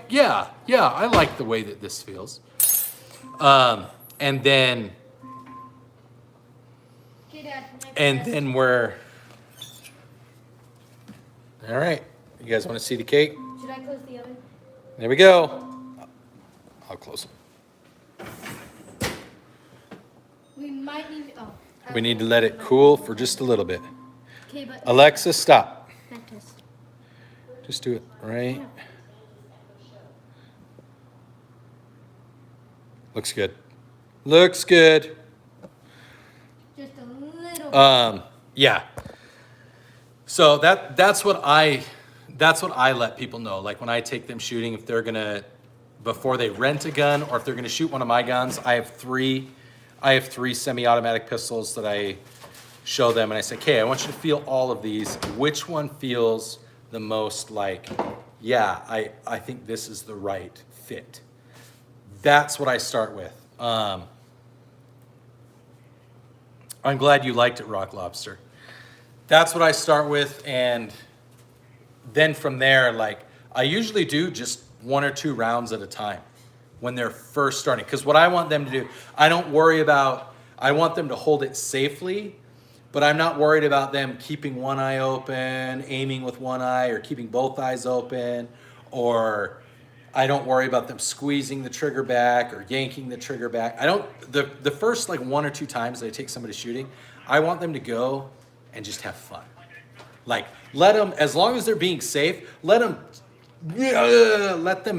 yeah, I like the way that this feels. And then Okay, Dad, knife And test. then all right, you guys want to see the cake? Should I close the oven? There we go. I'll close it. We might need. Oh. We need to let it cool for just a little bit. Okay, but. Alexa, stop. Knife test. Just do it right. Looks good. Looks good. Just a little. Yeah. So that's what I let people know. Like when I take them shooting, if they're gonna, before they rent a gun or if they're gonna shoot one of my guns, I have three semi-automatic pistols that I show them, and I say, okay, I want you to feel all of these. Which one feels the most like, yeah, I think this is the right fit. That's what I start with. I'm glad you liked it, Rock Lobster. That's what I start with, and then from there, like, I usually do just 1 or 2 rounds at a time when they're first starting. Because what I want them to do, I want them to hold it safely, but I'm not worried about them keeping one eye open, aiming with one eye, or keeping both eyes open, or I don't worry about them squeezing the trigger back or yanking the trigger back. The first like 1 or 2 times that I take somebody shooting, I want them to go and just have fun. Like, let them, as long as they're being safe, let them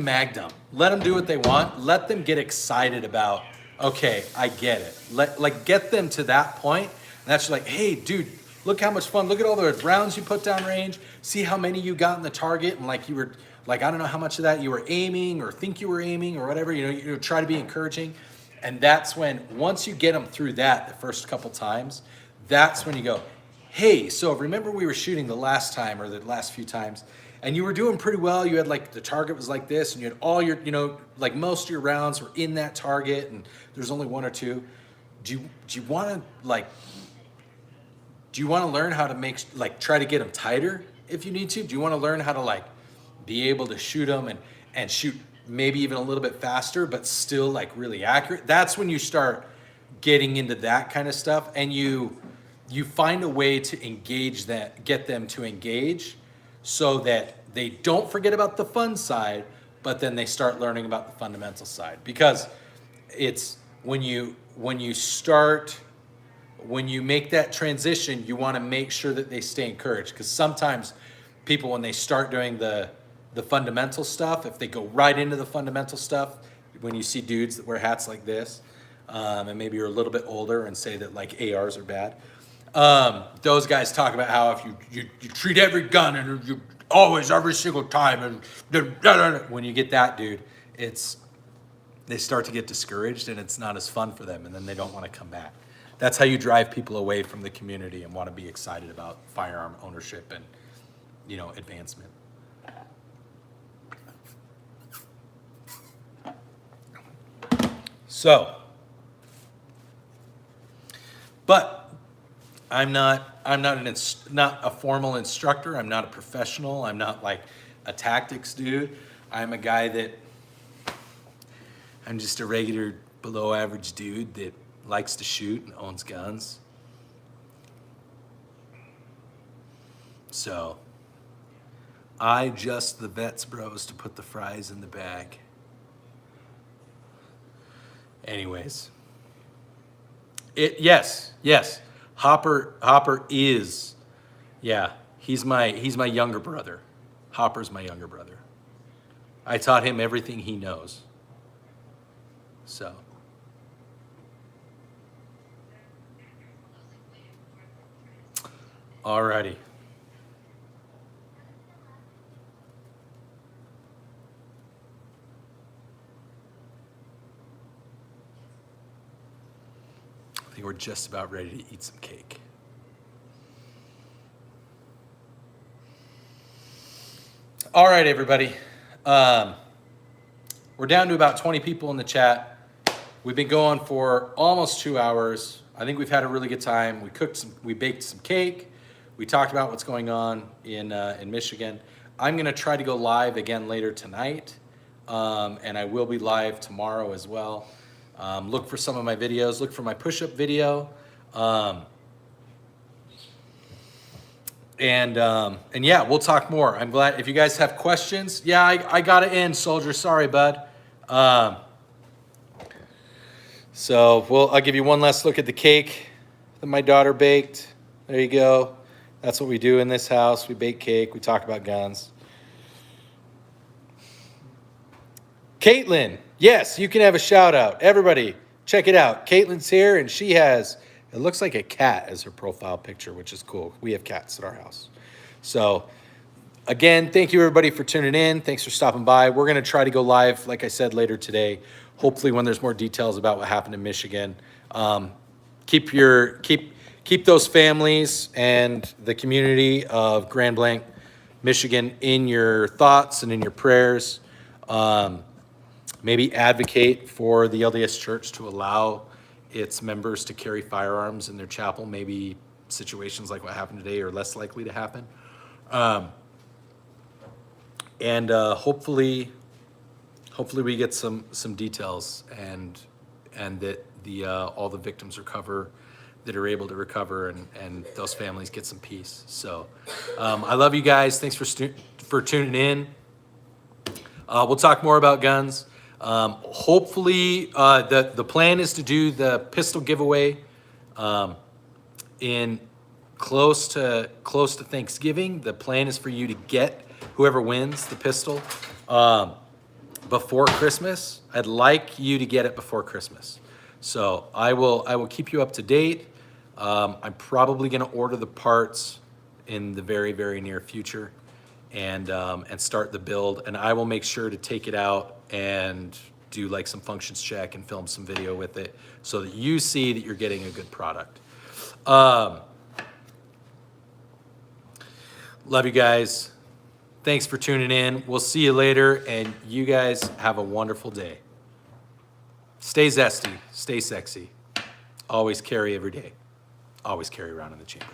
mag them. Let them do what they want. Let them get excited about, okay, I get it. Get them to that point. And that's like, hey, dude, look how much fun. Look at all the rounds you put down range. See how many you got in the target. And like you were, like, I don't know how much of that you were aiming or think you were aiming or whatever. You try to be encouraging. And that's when, once you get them through that the first couple times, that's when you go, hey, so remember we were shooting the last time or the last few times, and you were doing pretty well. You had like, the target was like this, and you had all your, like most of your rounds were in that target, and there's only 1 or 2. Do you want to learn how to try to get them tighter if you need to? Do you want to learn how to like be able to shoot them and shoot maybe even a little bit faster, but still like really accurate? That's when you start getting into that kind of stuff, and you find a way to engage that, get them to engage so that they don't forget about the fun side, but then they start learning about the fundamental side. Because it's when you make that transition, you want to make sure that they stay encouraged. Because sometimes people, when they start doing the fundamental stuff, if they go right into the fundamental stuff, when you see dudes that wear hats like this, and maybe you're a little bit older and say that like ARs are bad, those guys talk about how if you treat every gun and you always, every single time, and when you get that, dude, they start to get discouraged and it's not as fun for them, and then they don't want to come back. That's how you drive people away from the community and want to be excited about firearm ownership and, advancement. So, but I'm not a formal instructor. I'm not a professional. I'm not like a tactics dude. I'm a guy I'm just a regular below average dude that likes to shoot and owns guns. So I just the vets bros to put the fries in the bag. Anyways. Yes. Hopper is, yeah, he's my younger brother. Hopper's my younger brother. I taught him everything he knows. So. Alrighty. I think we're just about ready to eat some cake. All right, everybody. We're down to about 20 people in the chat. We've been going for almost 2 hours. I think we've had a really good time. We baked some cake. We talked about what's going on in Michigan. I'm gonna try to go live again later tonight, and I will be live tomorrow as well. Look for some of my videos. Look for my push-up video. And yeah, we'll talk more. I'm glad if you guys have questions. Yeah, I got it in, soldier. Sorry, bud. So I'll give you one last look at the cake that my daughter baked. There you go. That's what we do in this house. We bake cake. We talk about guns. Caitlin, yes, you can have a shout out. Everybody, check it out. Caitlin's here, and she has, it looks like a cat as her profile picture, which is cool. We have cats at our house. So, again, thank you everybody for tuning in. Thanks for stopping by. We're going to try to go live, like I said, later today. Hopefully when there's more details about what happened in Michigan. Keep those families and the community of Grand Blanc, Michigan in your thoughts and in your prayers. Maybe advocate for the LDS Church to allow its members to carry firearms in their chapel. Maybe situations like what happened today are less likely to happen. Hopefully we get some details and that all the victims recover, that are able to recover, and those families get some peace. So I love you guys. Thanks for tuning in. We'll talk more about guns. Hopefully the plan is to do the pistol giveaway in close to Thanksgiving. The plan is for you to get whoever wins the pistol before Christmas. I'd like you to get it before Christmas. So I will keep you up to date. I'm probably going to order the parts in the very, very near future and start the build. And I will make sure to take it out and do like some functions check and film some video with it so that you see that you're getting a good product. Love you guys. Thanks for tuning in. We'll see you later, and you guys have a wonderful day. Stay zesty, stay sexy. Always carry every day. Always carry around in the chamber.